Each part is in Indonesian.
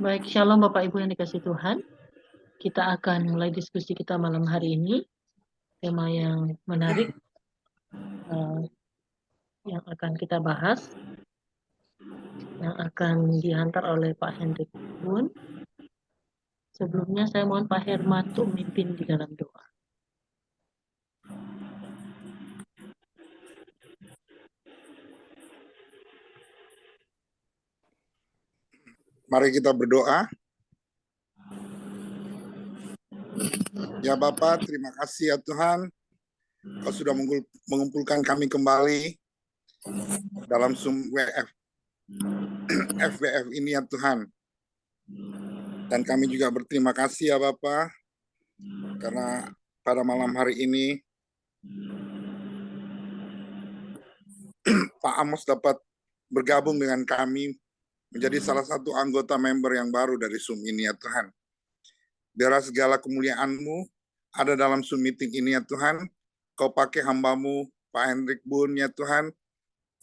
Baik, shalom Bapak Ibu yang dikasih Tuhan. Kita akan mulai diskusi kita malam hari ini. Tema yang menarik yang akan kita bahas, yang akan diantar oleh Pak Hendrik Boon. Sebelumnya saya mohon Pak Herman untuk memimpin di dalam doa. Mari kita berdoa. Ya Bapa, terima kasih ya Tuhan. Kau sudah mengumpulkan kami kembali dalam Zoom FWF ini ya Tuhan. Dan kami juga berterima kasih ya Bapa, karena pada malam hari ini Pak Amos dapat bergabung dengan kami menjadi salah satu anggota member yang baru dari Zoom ini ya Tuhan. Biarlah segala kemuliaan-Mu ada dalam Zoom meeting ini ya Tuhan. Kau pakai hamba-Mu, Pak Hendrik Boon ya Tuhan,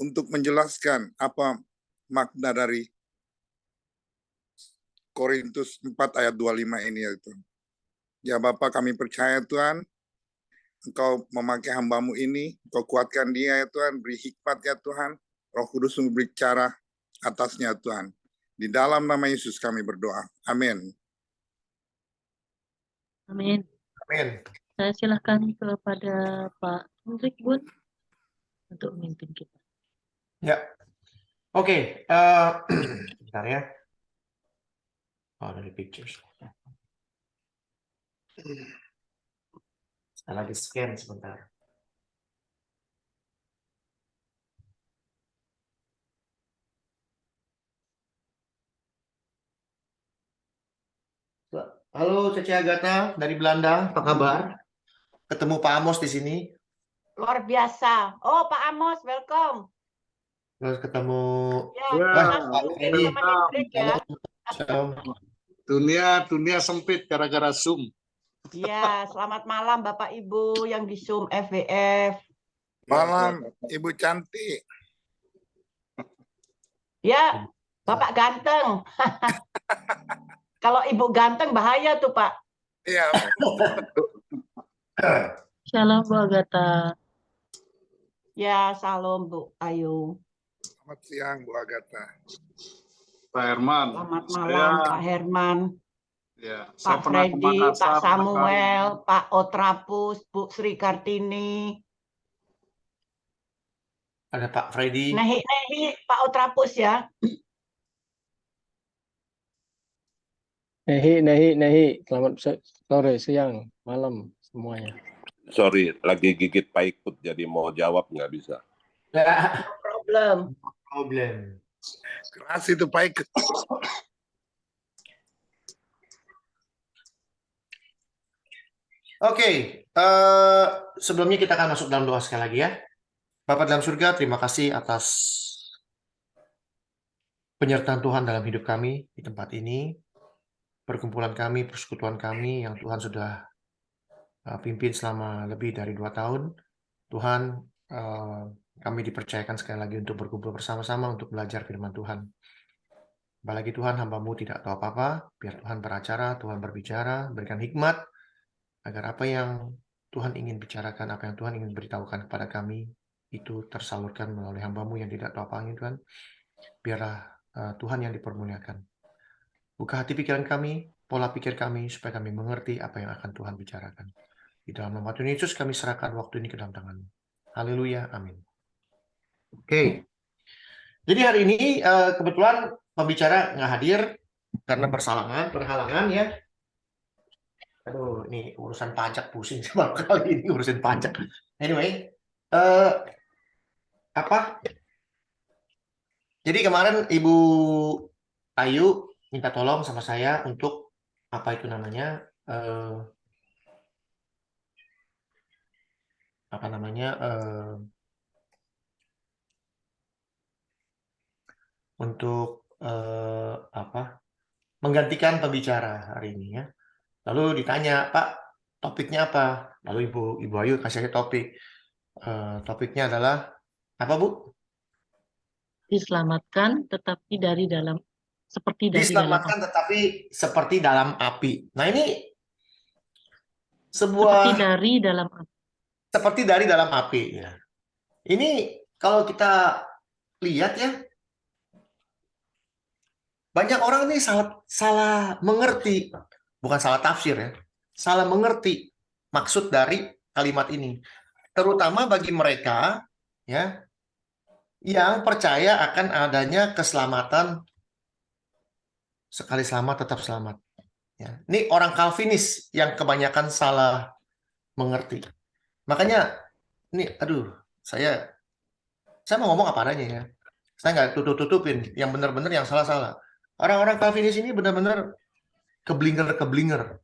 untuk menjelaskan apa makna dari Korintus 4 ayat 25 ini ya Tuhan. Ya Bapak, kami percaya Tuhan, Engkau memakai hamba-Mu ini, Engkau kuatkan dia ya Tuhan, beri hikmat ya Tuhan, Roh Kudus berbicara atasnya Tuhan. Di dalam nama Yesus kami berdoa. Amin. Amin. Amin. Saya silakan kepada Pak Hendrik Boon untuk memimpin kita. Ya. Oke. Bentar ya. Oh, dari pictures. Saya lagi scan sebentar. Halo Cece Agatha dari Belanda, apa kabar? Ketemu Pak Amos di sini. Luar biasa. Oh, Pak Amos, welcome. Terus ketemu Ini sama Hendrik ya. Dunia sempit gara-gara Zoom. Ya, selamat malam Bapak Ibu yang di Zoom FWF. Malam, Ibu cantik. Ya, Bapak ganteng. Kalau Ibu ganteng bahaya tuh, Pak. Iya. Shalom Bu Agatha. Ya, salam Bu Ayu. Selamat siang Bu Agatha. Pak Herman. Selamat malam Pak Herman. Ya, Pak Freddy, Pak Samuel, Pak Otrapus, Bu Sri Kartini. Ada Pak Freddy. Nehi, Pak Otrapus ya. Nehi. Selamat sore, siang, malam semuanya. Sorry, lagi gigit paikut jadi mau jawab nggak bisa. No Problem. Keras itu Pak. Oke, sebelumnya kita akan masuk dalam doa sekali lagi ya. Bapak dalam surga, terima kasih atas penyertaan Tuhan dalam hidup kami di tempat ini, perkumpulan kami, persekutuan kami yang Tuhan sudah pimpin selama lebih dari 2 tahun. Tuhan, kami dipercayakan sekali lagi untuk berkumpul bersama-sama untuk belajar firman Tuhan. Apalagi Tuhan, hamba-Mu tidak tahu apa-apa, biar Tuhan beracara, Tuhan berbicara, berikan hikmat, agar apa yang Tuhan ingin bicarakan, apa yang Tuhan ingin beritahukan kepada kami, itu tersalurkan melalui hamba-Mu yang tidak tahu apa-apa, Tuhan. Biarlah Tuhan yang dipermuliakan. Buka hati pikiran kami, pola pikir kami, supaya kami mengerti apa yang akan Tuhan bicarakan. Di dalam nama Tuhan Yesus kami serahkan waktu ini ke dalam tangan-Mu. Haleluya, amin. Oke. Jadi hari ini kebetulan pembicara nggak hadir karena perhalangan ya. Aduh, ini urusan pajak pusing sama kali ini urusan pajak. Anyway, Jadi kemarin Ibu Ayu minta tolong sama saya untuk apa itu namanya? Untuk menggantikan pembicara hari ini ya. Lalu ditanya, Pak, topiknya apa? Lalu Ibu Ayu kasih topik. Topiknya adalah apa, Bu? Diselamatkan tetapi dari dalam seperti dari dalam api. Diselamatkan tetapi seperti dalam api. Nah, ini Seperti sebuah dari dalam api. seperti dari dalam api ya. Ini kalau kita lihat ya, banyak orang ini salah mengerti, bukan salah tafsir ya, salah mengerti maksud dari kalimat ini. Terutama bagi mereka ya yang percaya akan adanya keselamatan, sekali selamat tetap selamat. Ya. Ini orang Calvinis yang kebanyakan salah mengerti. Makanya ini, aduh, saya mau ngomong apa adanya ya. Saya nggak tutup-tutupin. Yang benar-benar, yang salah-salah. Orang-orang Calvinis ini benar-benar keblinger.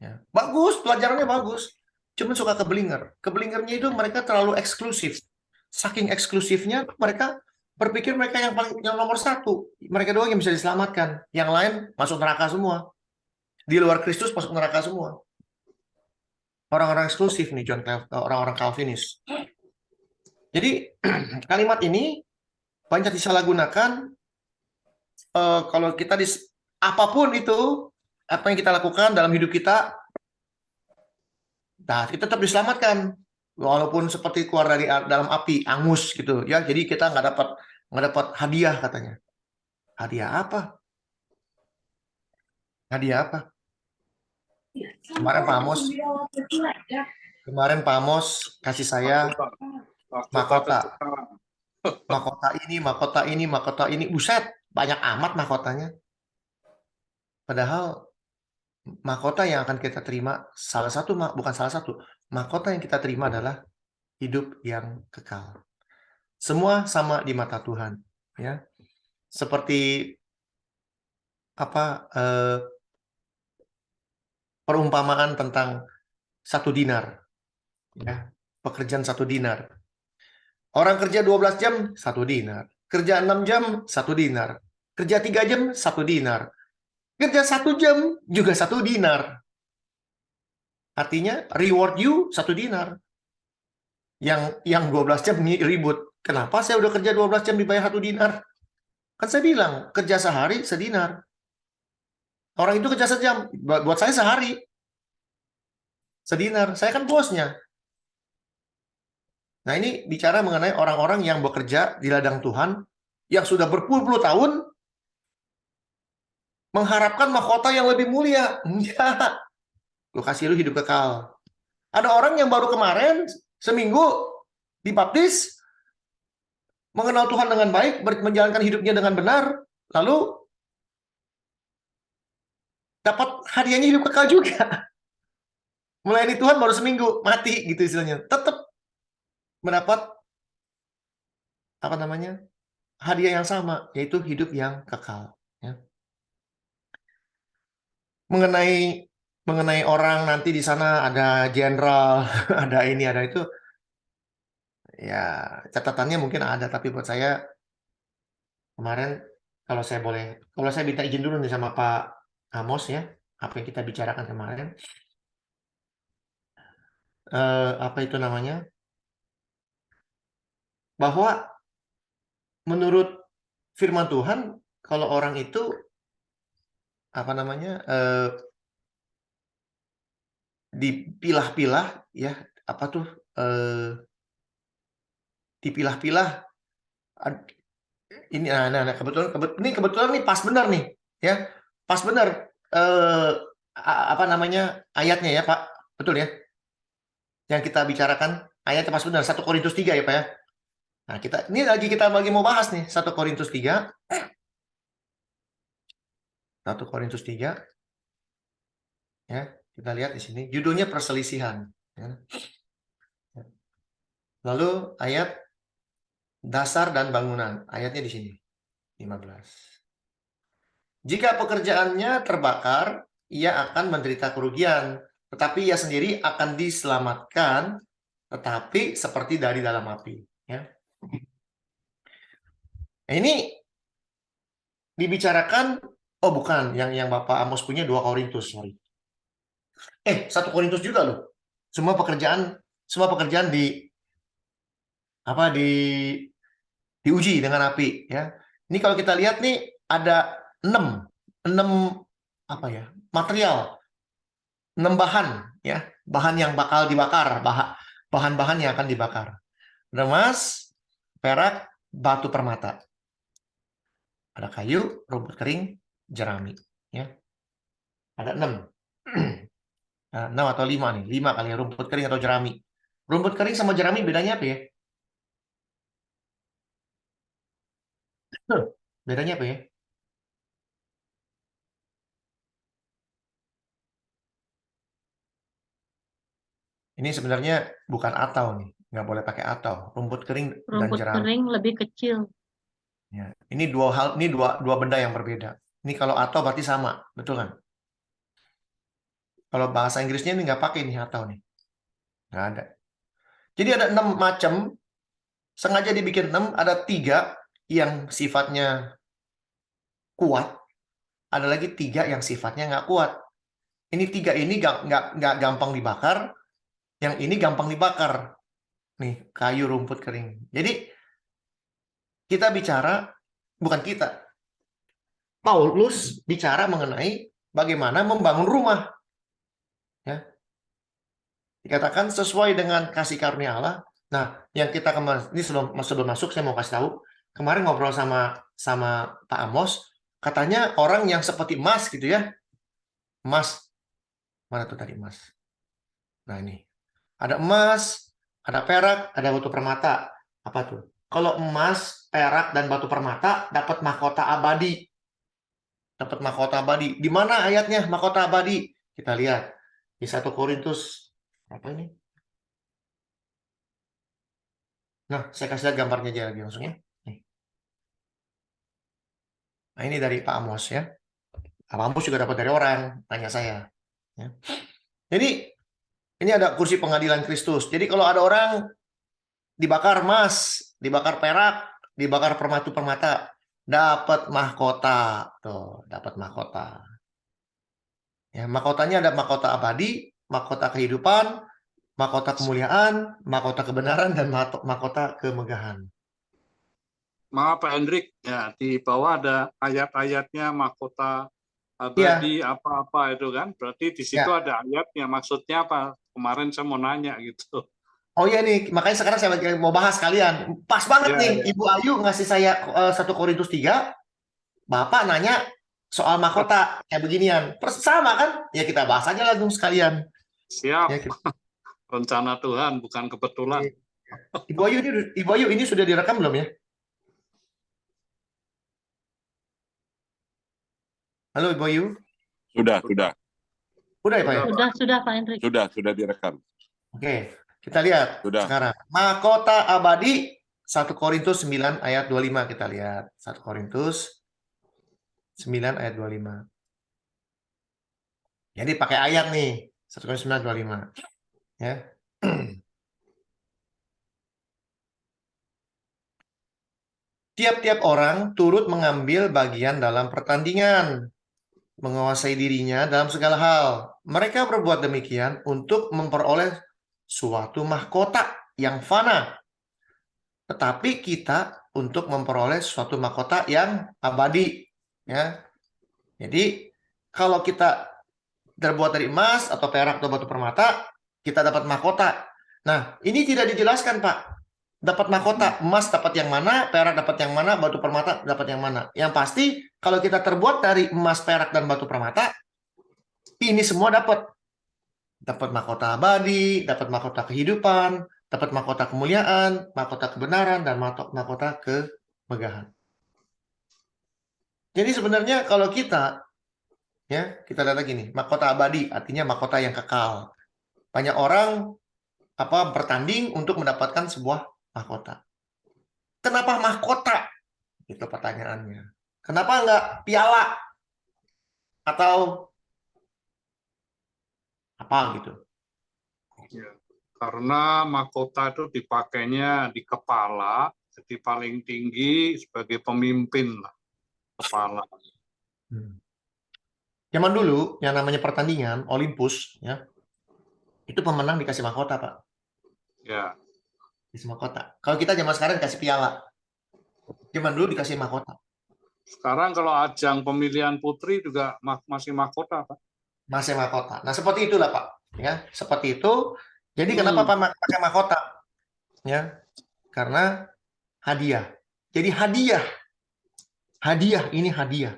Ya. Bagus, pelajarannya bagus. Cuma suka keblinger. Keblingernya itu mereka terlalu eksklusif. Saking eksklusifnya, mereka berpikir mereka yang nomor satu. Mereka doang yang bisa diselamatkan. Yang lain masuk neraka semua. Di luar Kristus masuk neraka semua. Orang-orang eksklusif nih, orang-orang Calvinis. Jadi kalimat ini banyak disalahgunakan kalau kita apapun itu, apa yang kita lakukan dalam hidup kita, nah kita tetap diselamatkan walaupun seperti keluar dari dalam api, angus gitu ya. Jadi kita nggak dapat hadiah katanya. Hadiah apa? Hadiah apa? Kemarin Pak Amos kasih saya mahkota. Mahkota ini. Buset, banyak amat mahkotanya. Padahal mahkota yang akan kita terima, bukan salah satu. Mahkota yang kita terima adalah hidup yang kekal. Semua sama di mata Tuhan. Ya. Seperti perumpamaan tentang 1 dinar. Ya. Pekerjaan 1 dinar. Orang kerja 12 jam, 1 dinar. Kerja 6 jam, 1 dinar. Kerja 3 jam, 1 dinar. Kerja 1 jam, juga 1 dinar. Artinya, reward you 1 dinar. Yang 12 jam ribut. Kenapa saya udah kerja 12 jam dibayar 1 dinar? Kan saya bilang, kerja sehari, sedinar. Orang itu kerja sejam. Buat saya sehari. Sedinar. Saya kan bosnya. Nah, ini bicara mengenai orang-orang yang bekerja di ladang Tuhan, yang sudah berpuluh-puluh tahun, mengharapkan mahkota yang lebih mulia. Enggak. Gue kasih lu hidup kekal. Ada orang yang baru kemarin, seminggu, dibaptis, mengenal Tuhan dengan baik, menjalankan hidupnya dengan benar, lalu dapat hadiahnya hidup kekal juga. Melayani Tuhan baru seminggu, mati gitu istilahnya. Tetap mendapat hadiah yang sama, yaitu hidup yang kekal. Ya. Mengenai orang nanti di sana ada jenderal, ada ini, ada itu, ya catatannya mungkin ada, tapi buat saya kemarin kalau saya minta izin dulu nih sama Pak Amos ya, apa yang kita bicarakan kemarin, bahwa menurut firman Tuhan, kalau orang itu dipilah-pilah ya, dipilah-pilah ini kebetulan nih pas benar nih ya, pas benar ayatnya ya Pak, betul ya, yang kita bicarakan ayatnya pas benar, 1 Korintus 3 ya Pak ya. Nah, kita lagi mau bahas nih 1 Korintus 3. 1 Korintus 3. Ya, kita lihat di sini judulnya perselisihan ya. Lalu ayat dasar dan bangunan, ayatnya di sini 15. Jika pekerjaannya terbakar, ia akan menderita kerugian, tetapi ia sendiri akan diselamatkan, tetapi seperti dari dalam api ya. Nah, ini dibicarakan, bukan yang Bapak Amos punya 2 Korintus, sorry. 1 Korintus juga loh. Semua pekerjaan diuji dengan api ya. Ini kalau kita lihat nih ada enam apa ya, material, 6 bahan ya, bahan yang bakal dibakar, bahan-bahan yang akan dibakar. Ada emas, perak, batu permata. Ada kayu, rumput kering, jerami ya. Ada 6. 6 atau 5 nih, 5 kali ya, rumput kering atau jerami. Rumput kering sama jerami bedanya apa ya? Bedanya apa ya? Ini sebenarnya bukan atau nih, nggak boleh pakai atau. Rumput kering dan Rumput jerami. kering lebih kecil. Ya, ini dua benda yang berbeda. Ini kalau atau berarti sama, betul kan? Kalau bahasa Inggrisnya ini nggak pakai nih atau nih, nggak ada. Jadi ada 6 macam, sengaja dibikin 6, ada 3 yang sifatnya kuat, ada lagi 3 yang sifatnya nggak kuat. Ini 3 ini nggak gampang dibakar, yang ini gampang dibakar. Nih, kayu, rumput kering. Jadi kita bicara, bukan kita, Paulus bicara mengenai bagaimana membangun rumah. Ya. Dikatakan sesuai dengan kasih karunia Allah. Nah, yang kita kemarin, ini sebelum masuk, saya mau kasih tahu. Kemarin ngobrol sama Pak Amos, katanya orang yang seperti emas gitu ya. Emas. Mana tuh tadi emas? Nah ini. Ada emas, ada perak, ada batu permata. Apa tuh? Kalau emas, perak, dan batu permata dapat mahkota abadi. Dapat mahkota abadi. Di mana ayatnya mahkota abadi? Kita lihat. Di 1 Korintus. Apa ini? Nah, saya kasih lihat gambarnya aja lagi langsung ya. Nih. Nah, ini dari Pak Amos ya. Pak Amos juga dapat dari orang, tanya saya. Ya. Jadi, ini ada kursi pengadilan Kristus. Jadi kalau ada orang dibakar emas, dibakar perak, dibakar permata permata, dapat mahkota. Tuh, dapat mahkota. Ya, mahkotanya ada mahkota abadi, mahkota kehidupan, mahkota kemuliaan, mahkota kebenaran, dan mahkota kemegahan. Maaf Pak Hendrik, ya di bawah ada ayat-ayatnya mahkota abadi apa-apa itu kan. Berarti di situ ada ayatnya. Maksudnya apa? Kemarin saya mau nanya gitu. Oh iya nih, makanya sekarang saya mau bahas kalian. Pas banget nih, Ya. Ibu Ayu ngasih saya 1 Korintus 3, Bapak nanya soal mahkota kayak beginian. Sama kan? Ya kita bahas aja langsung sekalian. Siap. Ya, Rencana Tuhan, bukan kebetulan. Ibu Ayu ini sudah direkam belum ya? Halo Ibu Ayu. Sudah. Udah ya Pak ya? Sudah Pak Hendrik. Sudah direkam. Oke, kita lihat sekarang. Mahkota abadi 1 Korintus 9 ayat 25 kita lihat. 1 Korintus 9 ayat 25. Jadi pakai ayat nih. 1 Korintus 9 25. Ya. Tiap-tiap orang turut mengambil bagian dalam pertandingan, menguasai dirinya dalam segala hal. Mereka berbuat demikian untuk memperoleh suatu mahkota yang fana. Tetapi kita untuk memperoleh suatu mahkota yang abadi. Ya. Jadi kalau kita terbuat dari emas atau perak atau batu permata, kita dapat mahkota. Nah, ini tidak dijelaskan, Pak. Dapat mahkota, emas dapat yang mana, perak dapat yang mana, batu permata dapat yang mana. Yang pasti, kalau kita terbuat dari emas, perak, dan batu permata, ini semua dapat. Dapat mahkota abadi, dapat mahkota kehidupan, dapat mahkota kemuliaan, mahkota kebenaran, dan mahkota kemegahan. Jadi sebenarnya kalau kita lihat lagi nih, mahkota abadi artinya mahkota yang kekal. Banyak orang bertanding untuk mendapatkan sebuah mahkota. Kenapa mahkota? Itu pertanyaannya. Kenapa enggak piala atau apa gitu? Ya, karena mahkota itu dipakainya di kepala, jadi paling tinggi sebagai pemimpin lah, kepala. Zaman dulu yang namanya pertandingan Olympus ya, itu pemenang dikasih mahkota, Pak. Ya. Dikasih mahkota. Kalau kita zaman sekarang dikasih piala. Zaman dulu dikasih mahkota. Sekarang kalau ajang pemilihan putri juga masih mahkota, Pak. Masih mahkota. Nah, seperti itulah, Pak. Ya, seperti itu. Jadi kenapa Pak pakai mahkota? Ya, karena hadiah. Jadi hadiah. Hadiah, ini hadiah.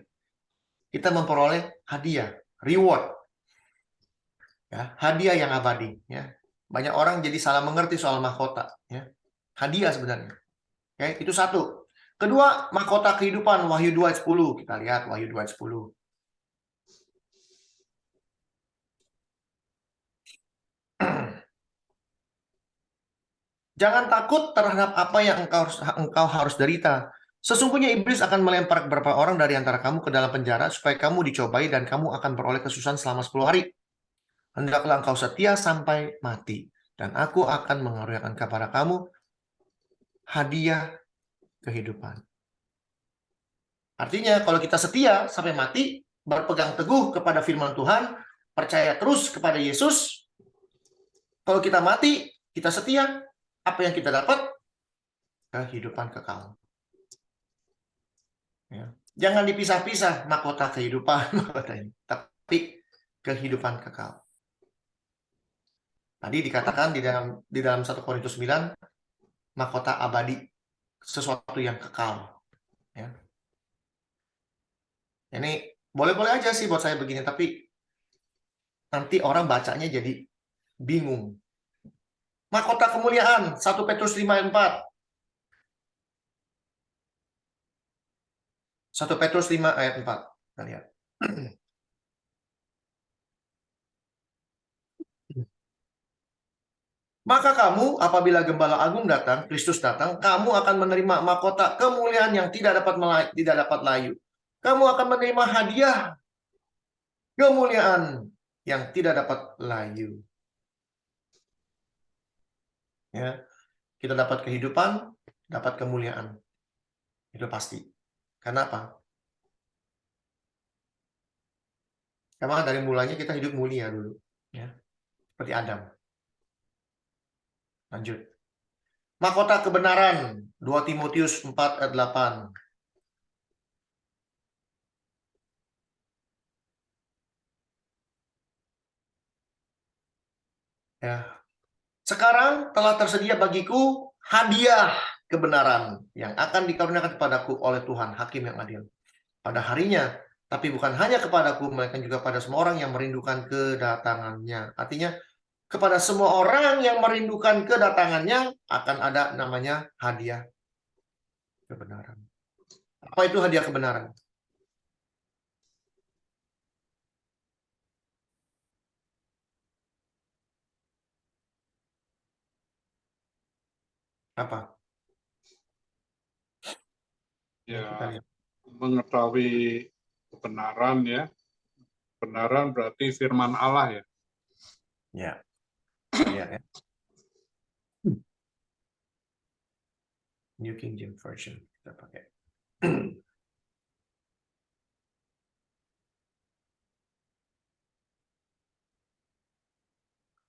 Kita memperoleh hadiah, reward. Ya, hadiah yang abadi, ya. Banyak orang jadi salah mengerti soal mahkota, ya. Hadiah sebenarnya. Ya, itu satu. Kedua, mahkota kehidupan, Wahyu 2 ayat 10. Kita lihat Wahyu 2 ayat 10. Jangan takut terhadap apa yang engkau harus derita. Sesungguhnya iblis akan melempar beberapa orang dari antara kamu ke dalam penjara supaya kamu dicobai dan kamu akan beroleh kesusahan selama 10 hari. Hendaklah engkau setia sampai mati, dan aku akan mengaruniakan kepada kamu hadiah kehidupan. Artinya, kalau kita setia sampai mati, berpegang teguh kepada firman Tuhan, percaya terus kepada Yesus, kalau kita mati, kita setia, apa yang kita dapat? Kehidupan kekal. Ya. Jangan dipisah-pisah mahkota kehidupan, tapi kehidupan kekal. Tadi dikatakan di dalam 1 Korintus 9, mahkota abadi, sesuatu yang kekal. Ya. Ini boleh-boleh aja sih buat saya begini, tapi nanti orang bacanya jadi bingung. Mahkota kemuliaan, 1 Petrus 5 ayat 4. 1 Petrus 5 ayat 4. Kita lihat. Maka kamu, apabila Gembala Agung datang, Kristus datang, kamu akan menerima mahkota kemuliaan yang tidak dapat layu. Kamu akan menerima hadiah kemuliaan yang tidak dapat layu. Ya, kita dapat kehidupan, dapat kemuliaan. Itu pasti. Kenapa? Karena dari mulanya kita hidup mulia dulu. Ya, seperti Adam. Lanjut. Mahkota kebenaran, 2 Timotius 4 ayat 8. Ya. Sekarang telah tersedia bagiku hadiah kebenaran yang akan dikaruniakan kepadaku oleh Tuhan, Hakim yang adil. Pada harinya, tapi bukan hanya kepadaku, melainkan juga pada semua orang yang merindukan kedatangannya. Artinya, kepada semua orang yang merindukan kedatangannya akan ada namanya hadiah kebenaran. Apa itu hadiah kebenaran? Apa? Ya, mengetahui kebenaran ya. Kebenaran berarti firman Allah ya. Ya. Ya. New King James Version kita pakai.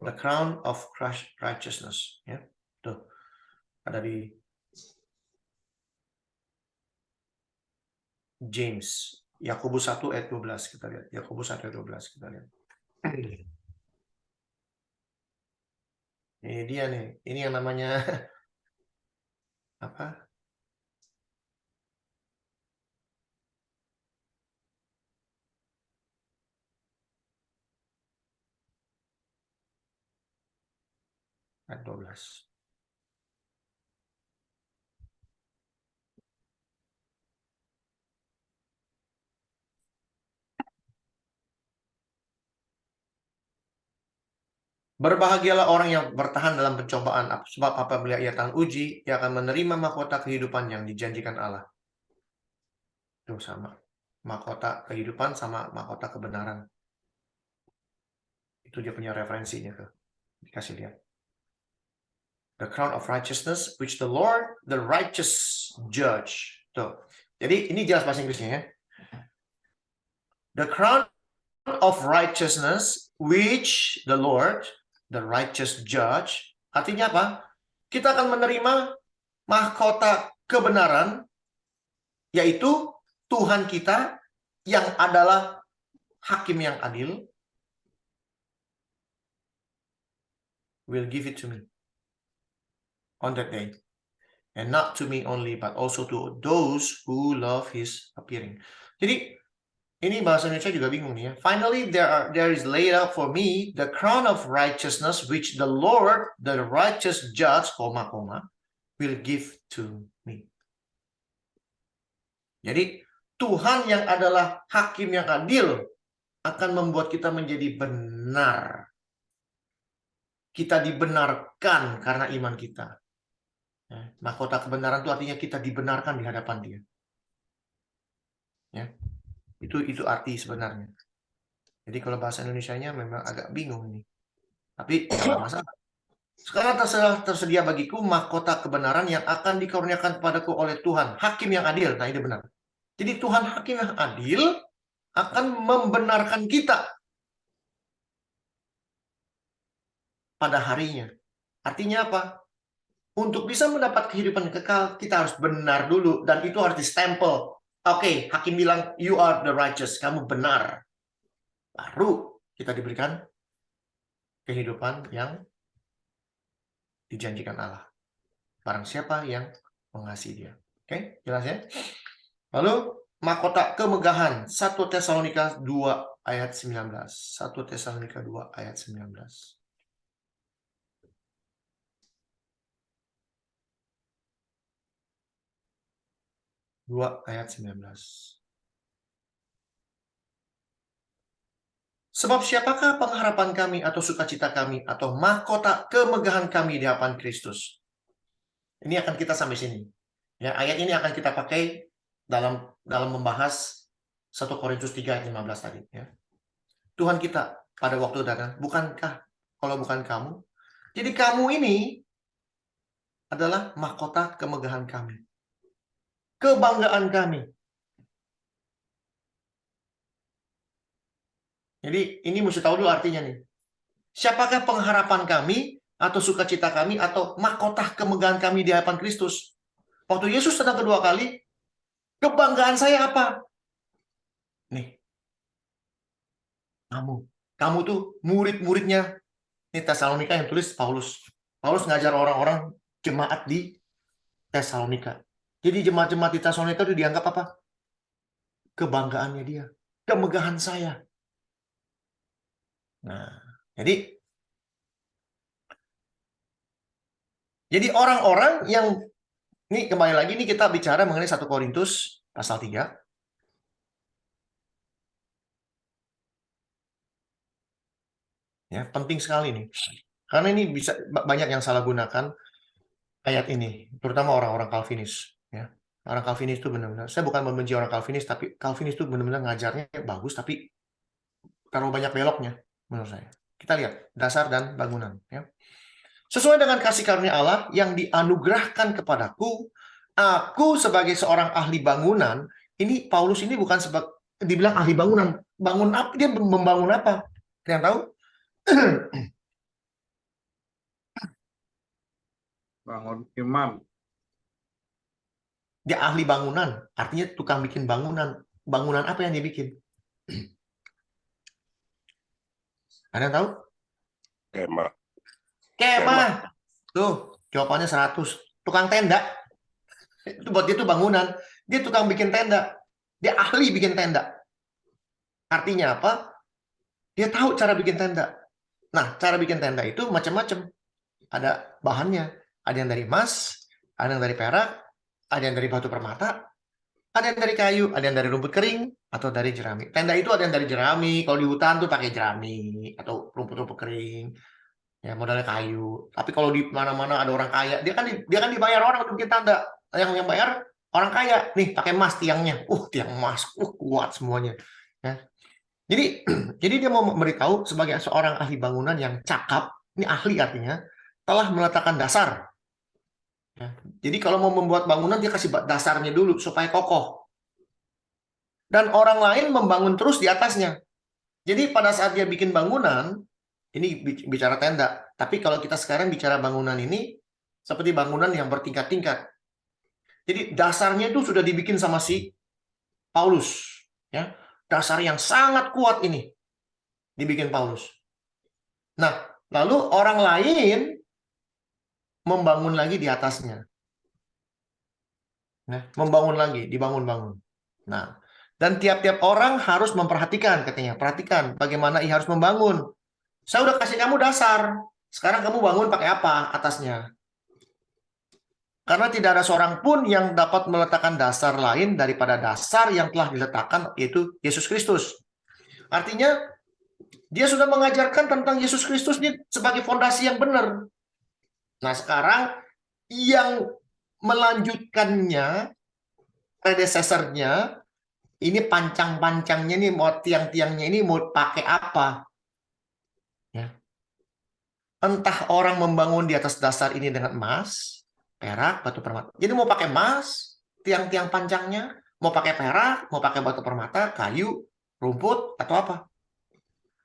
The crown of righteousness, ya. Tuh. Ada di James, Yakobus 1 ayat 12 kita lihat. Yakobus 1 ayat 12 kita lihat. Ini dia nih. Ini yang namanya apa? Ayat 12. Berbahagialah orang yang bertahan dalam pencobaan, sebab apabila ia tahan uji, ia akan menerima mahkota kehidupan yang dijanjikan Allah. Itu sama. Mahkota kehidupan sama mahkota kebenaran. Itu dia punya referensinya tuh. Dikasih lihat. The crown of righteousness, which the Lord, the righteous judge. Tuh. Jadi ini jelas bahasa Inggrisnya ya. The crown of righteousness, which the Lord, the righteous judge. Artinya apa? Kita akan menerima mahkota kebenaran, yaitu Tuhan kita yang adalah hakim yang adil will give it to me on that day. And not to me only, but also to those who love his appearing. Jadi, ini bahasa Indonesia juga bingung nih ya. Finally, there is laid up for me the crown of righteousness, which the Lord, the righteous judge, will give to me. Jadi, Tuhan yang adalah hakim yang adil akan membuat kita menjadi benar. Kita dibenarkan karena iman kita. Mahkota kebenaran itu artinya kita dibenarkan di hadapan Dia. Ya. Itu arti sebenarnya. Jadi kalau bahasa Indonesianya memang agak bingung ini. Tapi tidak masalah. Sekarang tersedia bagiku mahkota kebenaran yang akan dikaruniakan kepadaku oleh Tuhan, hakim yang adil. Nah, ini benar. Jadi Tuhan hakim yang adil akan membenarkan kita pada harinya. Artinya apa? Untuk bisa mendapat kehidupan kekal, kita harus benar dulu. Dan itu harus distempel. Oke, hakim bilang, you are the righteous. Kamu benar. Baru kita diberikan kehidupan yang dijanjikan Allah. Barang siapa yang mengasihi Dia. Oke, jelas ya? Lalu, mahkota kemegahan. 1 Tesalonika 2 ayat 19. 1 Tesalonika 2 ayat 19. 2 ayat 19. Sebab siapakah pengharapan kami atau sukacita kami atau mahkota kemegahan kami di hadapan Kristus? Ini akan kita sampai sini. Ya, ayat ini akan kita pakai dalam membahas 1 Korintus 3 ayat 15 tadi. Ya. Tuhan kita pada waktu datang, bukankah kalau bukan kamu? Jadi kamu ini adalah mahkota kemegahan kami. Kebanggaan kami. Jadi ini mesti tahu dulu artinya nih. Siapakah pengharapan kami atau sukacita kami atau mahkota kemegahan kami di hadapan Kristus? Waktu Yesus datang kedua kali, kebanggaan saya apa? Nih. Kamu tuh murid-muridnya. Ini Tesalonika yang tulis Paulus. Paulus ngajar orang-orang jemaat di Tesalonika. Jadi jemaat-jemaat di Tesalonika itu dianggap apa? Kebanggaannya dia. Kemegahan saya. Nah, jadi orang-orang yang, ini kembali lagi nih kita bicara mengenai 1 Korintus pasal 3. Ya, penting sekali nih. Karena ini bisa banyak yang salah gunakan ayat ini, terutama orang-orang Calvinis. Ya. Orang Calvinis itu benar-benar, saya bukan membenci orang Calvinis, tapi Calvinis itu benar-benar ngajarnya bagus, tapi terlalu banyak beloknya menurut saya. Kita lihat dasar dan bangunan. Ya. Sesuai dengan kasih karunia Allah yang dianugerahkan kepadaku, aku sebagai seorang ahli bangunan, ini Paulus ini bukan dibilang ahli bangunan. Bangun apa? Dia membangun apa? Kalian tahu? Bangun iman. Dia ahli bangunan, artinya tukang bikin bangunan. Bangunan apa yang dia bikin? Ada yang tahu? Kemah. Tuh, jawabannya 100. Tukang tenda. Itu buat dia tuh bangunan. Dia tukang bikin tenda. Dia ahli bikin tenda. Artinya apa? Dia tahu cara bikin tenda. Nah, cara bikin tenda itu macam-macam. Ada bahannya. Ada yang dari emas, ada yang dari perak, ada yang dari batu permata, ada yang dari kayu, ada yang dari rumput kering, atau dari jerami. Tenda itu ada yang dari jerami. Kalau di hutan tuh pakai jerami atau rumput-rumput kering. Ya, modalnya kayu. Tapi kalau di mana-mana ada orang kaya, dia kan dibayar orang untuk bikin tenda. Yang bayar orang kaya. Nih, pakai emas tiangnya. Tiang emas. Kuat semuanya. Ya. Jadi dia mau memberitahu sebagai seorang ahli bangunan yang cakap, ini ahli artinya, telah meletakkan dasar. Ya. Jadi kalau mau membuat bangunan, dia kasih dasarnya dulu supaya kokoh. Dan orang lain membangun terus di atasnya. Jadi pada saat dia bikin bangunan, ini bicara tenda. Tapi kalau kita sekarang bicara bangunan ini, seperti bangunan yang bertingkat-tingkat. Jadi dasarnya itu sudah dibikin sama si Paulus, ya. Dasar yang sangat kuat ini dibikin Paulus. Nah, lalu orang lain membangun lagi di atasnya. Nah, membangun lagi, dibangun-bangun. Nah, dan tiap-tiap orang harus memperhatikan, katanya. Perhatikan bagaimana ia harus membangun. Saya udah kasih kamu dasar. Sekarang kamu bangun pakai apa atasnya? Karena tidak ada seorang pun yang dapat meletakkan dasar lain daripada dasar yang telah diletakkan, yaitu Yesus Kristus. Artinya, dia sudah mengajarkan tentang Yesus Kristus ini sebagai fondasi yang benar. Nah, sekarang yang melanjutkannya, predecessor-nya, ini pancang-pancangnya nih, mau tiang-tiangnya ini mau pakai apa? Ya. Entah orang membangun di atas dasar ini dengan emas, perak, batu permata. Jadi mau pakai emas, tiang-tiang pancangnya, mau pakai perak, mau pakai batu permata, kayu, rumput, atau apa?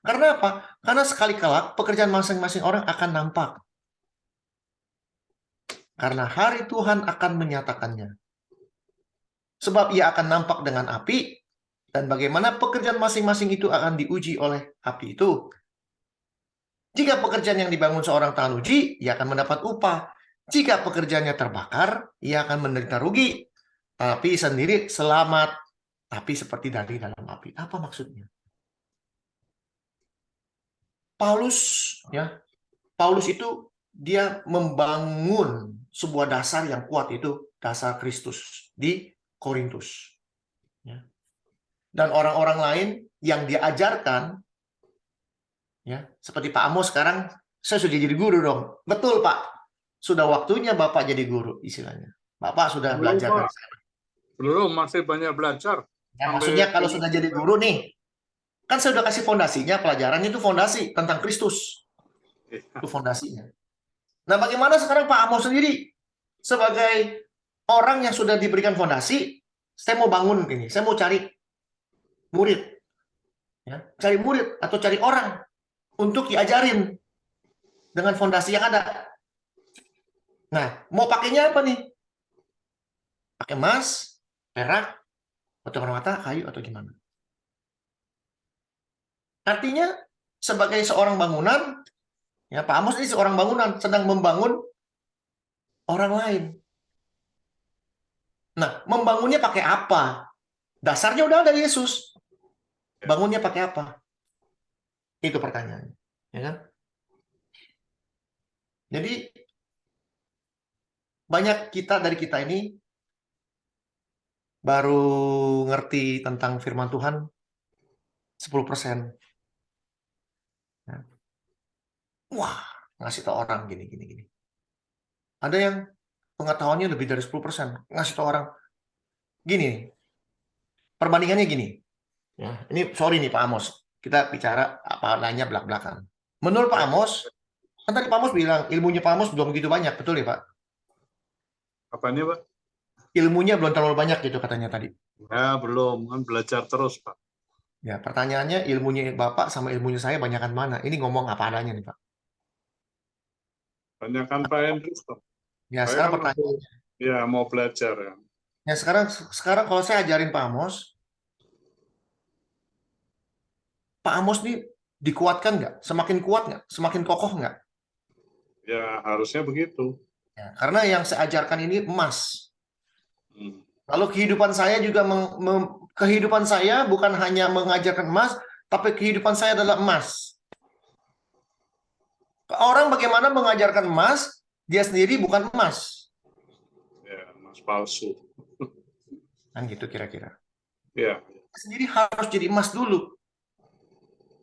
Karena apa? Karena sekali kelak pekerjaan masing-masing orang akan nampak. Karena hari Tuhan akan menyatakannya. Sebab ia akan nampak dengan api, dan bagaimana pekerjaan masing-masing itu akan diuji oleh api itu. Jika pekerjaan yang dibangun seorang tahan uji, ia akan mendapat upah. Jika pekerjaannya terbakar, ia akan menderita rugi. Tapi sendiri selamat, tapi seperti dari dalam api. Apa maksudnya? Paulus itu dia membangun sebuah dasar yang kuat, itu dasar Kristus di Korintus. Ya. Dan orang-orang lain yang diajarkan, ya, seperti Pak Amos sekarang, saya sudah jadi guru dong. Betul Pak, sudah waktunya Bapak jadi guru istilahnya. Bapak sudah belajar dari saya. Belum, masih banyak belajar. Ya, maksudnya kalau sudah jadi guru nih, kan saya sudah kasih fondasinya, pelajaran itu fondasi tentang Kristus. Itu fondasinya. Nah, bagaimana sekarang Pak Amos sendiri sebagai orang yang sudah diberikan fondasi, saya mau bangun ini, saya mau cari murid. Ya, cari murid atau cari orang untuk diajarin dengan fondasi yang ada. Nah, mau pakainya apa nih? Pakai emas, perak, batu permata, kayu, atau gimana? Artinya, sebagai seorang bangunan, ya Pak Amos ini seorang bangunan, sedang membangun orang lain. Nah, membangunnya pakai apa? Dasarnya udah ada Yesus. Bangunnya pakai apa? Itu pertanyaannya. Ya kan? Jadi, banyak dari kita ini baru ngerti tentang firman Tuhan 10%. Ya. Wah, ngasih tau orang gini. Ada yang pengetahuannya lebih dari 10%. Ngasih tau orang gini. Perbandingannya gini. Ya, ini sorry nih Pak Amos. Kita bicara apa adanya belak-belakan. Menurut Pak Amos, kan tadi Pak Amos bilang ilmunya Pak Amos belum begitu banyak, betul ya Pak? Apanya Pak? Ilmunya belum terlalu banyak gitu katanya tadi. Ya belum, kan belajar terus Pak. Ya, pertanyaannya ilmunya Bapak sama ilmunya saya banyakan mana? Ini ngomong apa adanya nih Pak. Banyakan Pak Hendrik Pak. Ya, Saya sekarang kan pertanyaannya. ya mau belajar ya. Ya, sekarang kalau saya ajarin Pak Amos nih dikuatkan nggak? Semakin kuat nggak? Semakin kokoh nggak? Ya harusnya begitu. Ya, karena yang saya ajarkan ini emas. Lalu kehidupan saya juga kehidupan saya bukan hanya mengajarkan emas, tapi kehidupan saya adalah emas. Orang bagaimana mengajarkan emas, dia sendiri bukan emas. Ya, emas palsu. Kan gitu kira-kira. Ya. Dia sendiri harus jadi emas dulu.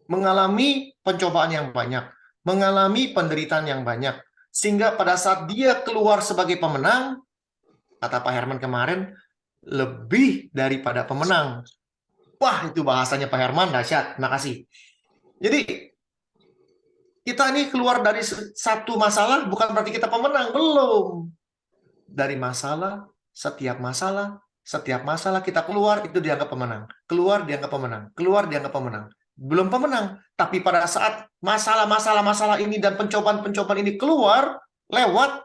Mengalami pencobaan yang banyak, mengalami penderitaan yang banyak, sehingga pada saat dia keluar sebagai pemenang, kata Pak Herman kemarin, lebih daripada pemenang. Wah, itu bahasanya Pak Herman, dahsyat. Terima kasih. Jadi, kita ini keluar dari satu masalah, bukan berarti kita pemenang. Belum. Dari setiap masalah kita keluar, itu dianggap pemenang. Keluar, dianggap pemenang. Keluar, dianggap pemenang. Belum pemenang. Tapi pada saat masalah ini dan pencobaan-pencobaan ini keluar, lewat,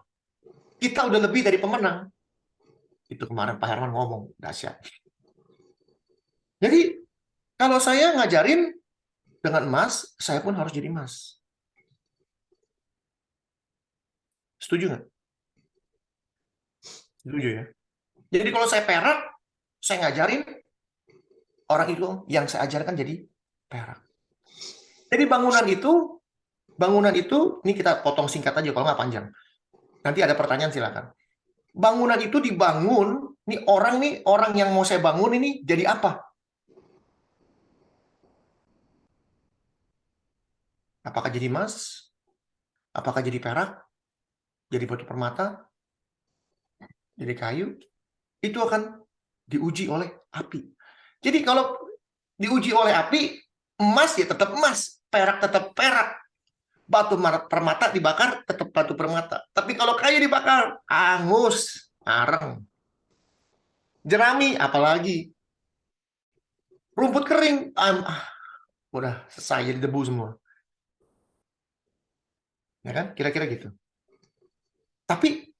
kita udah lebih dari pemenang. Itu kemarin Pak Herman ngomong, dahsyat. Jadi kalau saya ngajarin dengan emas, saya pun harus jadi emas. Setuju nggak? Setuju ya. Jadi kalau saya perak, saya ngajarin, orang itu yang saya ajarkan jadi perak. Jadi bangunan itu, ini kita potong singkat aja kalau nggak panjang. Nanti ada pertanyaan silakan. Bangunan itu dibangun, nih orang yang mau saya bangun ini jadi apa? Apakah jadi emas? Apakah jadi perak? Jadi batu permata? Jadi kayu? Itu akan diuji oleh api. Jadi kalau diuji oleh api, emas ya tetap emas, perak tetap perak. Batu permata dibakar tetap batu permata. Tapi kalau kayu dibakar, angus, arang. Jerami apalagi. Rumput kering, udah selesai jadi debu semua. Ya kan? Kira-kira gitu. Tapi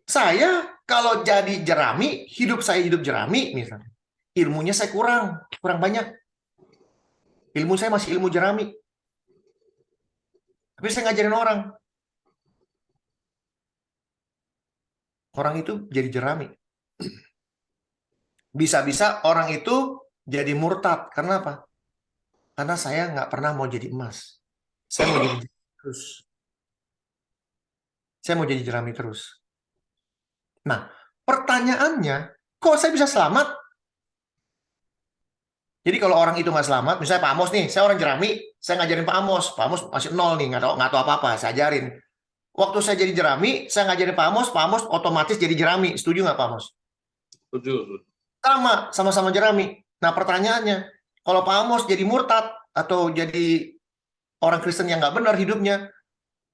saya kalau jadi jerami, hidup saya hidup jerami misalnya. Ilmunya saya kurang banyak. Ilmu saya masih ilmu jerami. Tapi saya ngajarin orang. Orang itu jadi jerami. Bisa-bisa orang itu jadi murtad. Karena apa? Karena saya nggak pernah mau jadi emas. Saya mau jadi jerami terus. Saya mau jadi jerami terus. Nah, pertanyaannya, kok saya bisa selamat? Jadi kalau orang itu nggak selamat, misalnya Pak Amos nih, saya orang jerami, saya ngajarin Pak Amos masih nol nih, nggak tahu apa-apa, saya ajarin. Waktu saya jadi jerami, saya ngajarin Pak Amos otomatis jadi jerami. Setuju nggak Pak Amos? Setuju. Sama-sama jerami. Nah pertanyaannya, kalau Pak Amos jadi murtad atau jadi orang Kristen yang nggak benar hidupnya,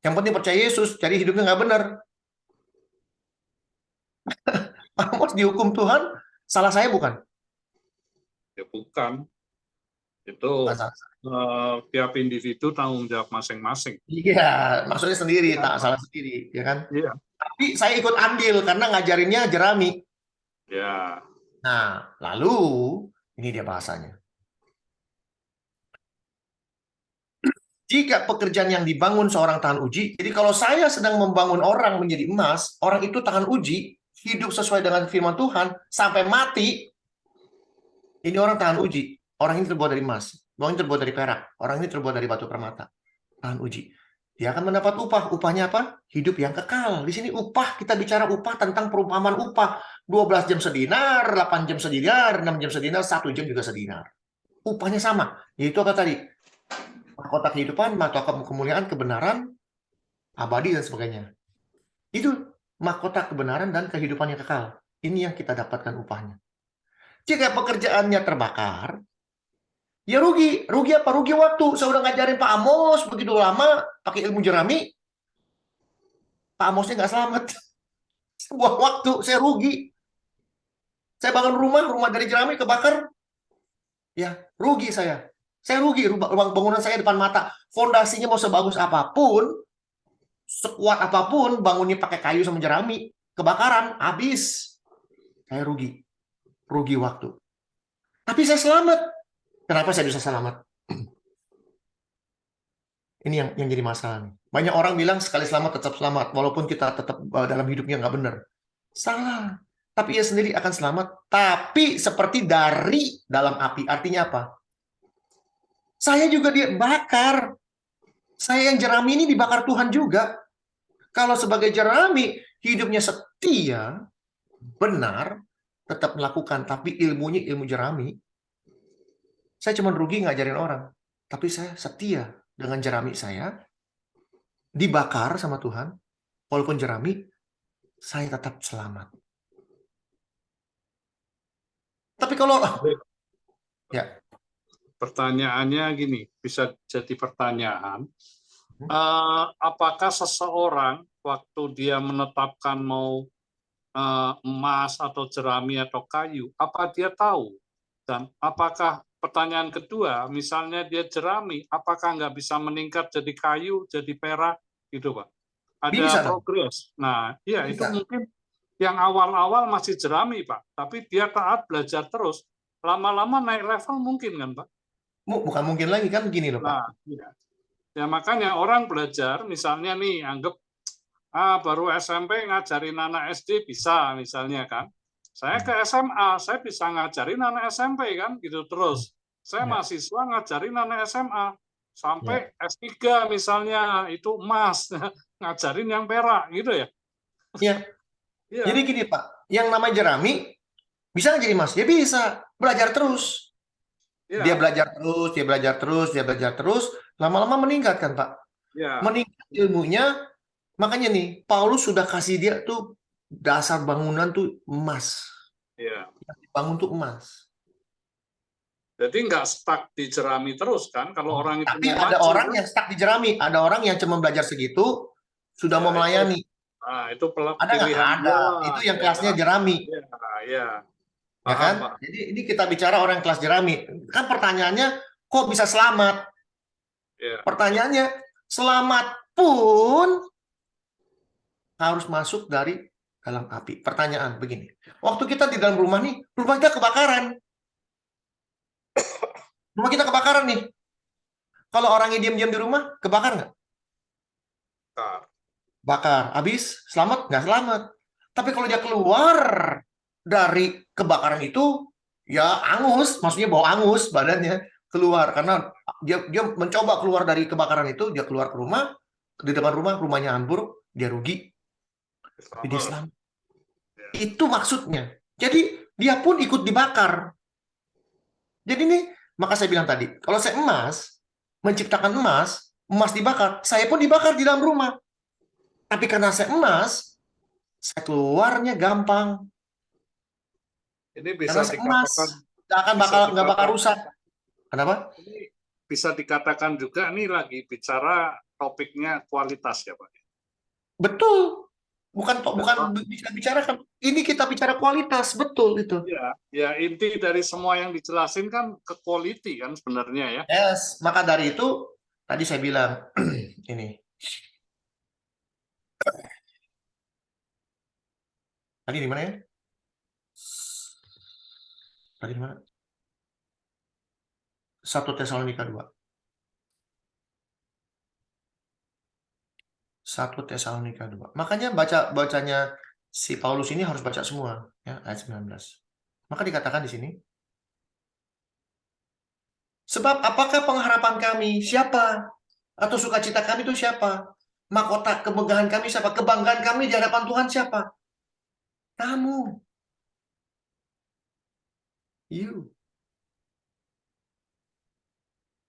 yang penting percaya Yesus, jadi hidupnya nggak benar. Pak Amos dihukum Tuhan, salah saya bukan? Ya bukan. Itu tiap individu tanggung jawab masing-masing. Iya, maksudnya sendiri, tak salah sendiri, ya kan? Iya. Tapi saya ikut andil karena ngajarinnya jerami. Ya. Nah, lalu ini dia bahasanya. Jika pekerjaan yang dibangun seorang tahan uji, jadi kalau saya sedang membangun orang menjadi emas, orang itu tahan uji, hidup sesuai dengan firman Tuhan, sampai mati, ini orang tahan uji. Orang ini terbuat dari emas, orang ini terbuat dari perak, orang ini terbuat dari batu permata. Tahan uji. Dia akan mendapat upah. Upahnya apa? Hidup yang kekal. Di sini upah, kita bicara upah tentang perumpamaan upah. 12 jam sedinar, 8 jam sedinar, 6 jam sedinar, 1 jam juga sedinar. Upahnya sama. Yaitu apa tadi? Mahkota kehidupan, mahkota kemuliaan, kebenaran, abadi, dan sebagainya. Itu mahkota kebenaran dan kehidupan yang kekal. Ini yang kita dapatkan upahnya. Jika pekerjaannya terbakar, ya rugi. Rugi apa? Rugi waktu. Saya udah ngajarin Pak Amos begitu lama pakai ilmu jerami. Pak Amosnya nggak selamat. Sebuah waktu, saya rugi. Saya bangun rumah dari jerami kebakar. Ya, rugi saya. Saya rugi. Ruang bangunan saya depan mata. Fondasinya mau sebagus apapun, sekuat apapun, bangunnya pakai kayu sama jerami, kebakaran, habis. Saya rugi. Rugi waktu. Tapi saya selamat. Kenapa saya bisa selamat? Ini yang jadi masalah. Banyak orang bilang sekali selamat tetap selamat, walaupun kita tetap dalam hidupnya nggak benar. Salah. Tapi ia sendiri akan selamat. Tapi seperti dari dalam api. Artinya apa? Saya juga dibakar. Saya yang jerami ini dibakar Tuhan juga. Kalau sebagai jerami, hidupnya setia, benar, tetap melakukan. Tapi ilmunya ilmu jerami. Saya cuma rugi ngajarin orang. Tapi saya setia dengan jerami saya, dibakar sama Tuhan, walaupun jerami, saya tetap selamat. Tapi kalau ya, pertanyaannya gini, bisa jadi pertanyaan, apakah seseorang waktu dia menetapkan mau emas atau jerami atau kayu, apa dia tahu? Dan apakah pertanyaan kedua, misalnya dia jerami, apakah nggak bisa meningkat jadi kayu, jadi perak, gitu Pak? Ada bisa, progres. Nah, ya bisa. itu mungkin yang awal-awal masih jerami Pak, tapi dia taat belajar terus. lama-lama naik level mungkin kan Pak? Bukan mungkin lagi kan begini loh Pak. Nah, ya makanya orang belajar, misalnya nih, anggap baru SMP ngajarin anak SD bisa, misalnya kan. Saya ke SMA, saya bisa ngajarin anak SMP kan, gitu terus. Saya Ya. mahasiswa ngajarin anak SMA sampai Ya. S3 misalnya, itu emas, ngajarin yang perak, gitu ya. Iya. Iya. Jadi gini Pak, yang namanya jerami bisa nggak jadi Mas? Ya bisa, belajar terus. Iya. Dia belajar terus, dia belajar terus, dia belajar terus, lama-lama meningkat kan Pak? Iya. Meningkat ilmunya, makanya nih Paulus sudah kasih dia tuh dasar bangunan tuh emas. Iya. Yang dibangun tuh emas. Jadi nggak stuck di jerami terus kan? Kalau orang itu Tapi mau ada maju, orang kan? yang stuck di jerami, ada orang yang cuma belajar segitu sudah Ya, mau melayani. Itu Ada nggak? pilihan Ada. dia lah. Itu yang Ya, kelasnya jerami. Iya. Ya Paham, kan? Pak. Jadi ini kita bicara orang kelas jerami. Kan pertanyaannya, kok bisa selamat? Ya. Pertanyaannya, selamat pun harus masuk dari dalam api. Pertanyaan begini, waktu kita di dalam rumah nih, rumah kita kebakaran. Rumah kita kebakaran nih. Kalau orangnya diam-diam di rumah, kebakar nggak? Bakar. Habis, selamat? Nggak selamat. Tapi kalau dia keluar dari kebakaran itu, ya angus. Maksudnya bau angus badannya keluar. Karena dia mencoba keluar dari kebakaran itu, dia keluar ke rumah, di depan rumah, rumahnya hancur, dia rugi. Tapi dia selamat. Itu maksudnya. Jadi, dia pun ikut dibakar. Jadi nih, maka saya bilang tadi, kalau saya menciptakan emas dibakar, saya pun dibakar di dalam rumah. Tapi karena saya emas, saya keluarnya gampang. Ini bisa Karena saya emas, nggak bakal rusak. Kenapa? Ini bisa dikatakan juga, ini lagi bicara topiknya kualitas ya Pak. Betul. Bukan bisa bicarakan. Ini kita bicara kualitas, betul itu. Ya inti dari semua yang dijelasin kan ke quality kan sebenarnya ya. Yes, maka dari itu tadi saya bilang ini. Tadi di mana ya? Tadi di mana? 1 Tesalonika 2. 1 Tesalonika 2. Makanya bacanya si Paulus ini harus baca semua ya, ayat 19. Maka dikatakan di sini, sebab apakah pengharapan kami siapa? Atau sukacita kami itu siapa? Mahkota kemegahan kami siapa? Kebanggaan kami di hadapan Tuhan siapa? Kamu. You.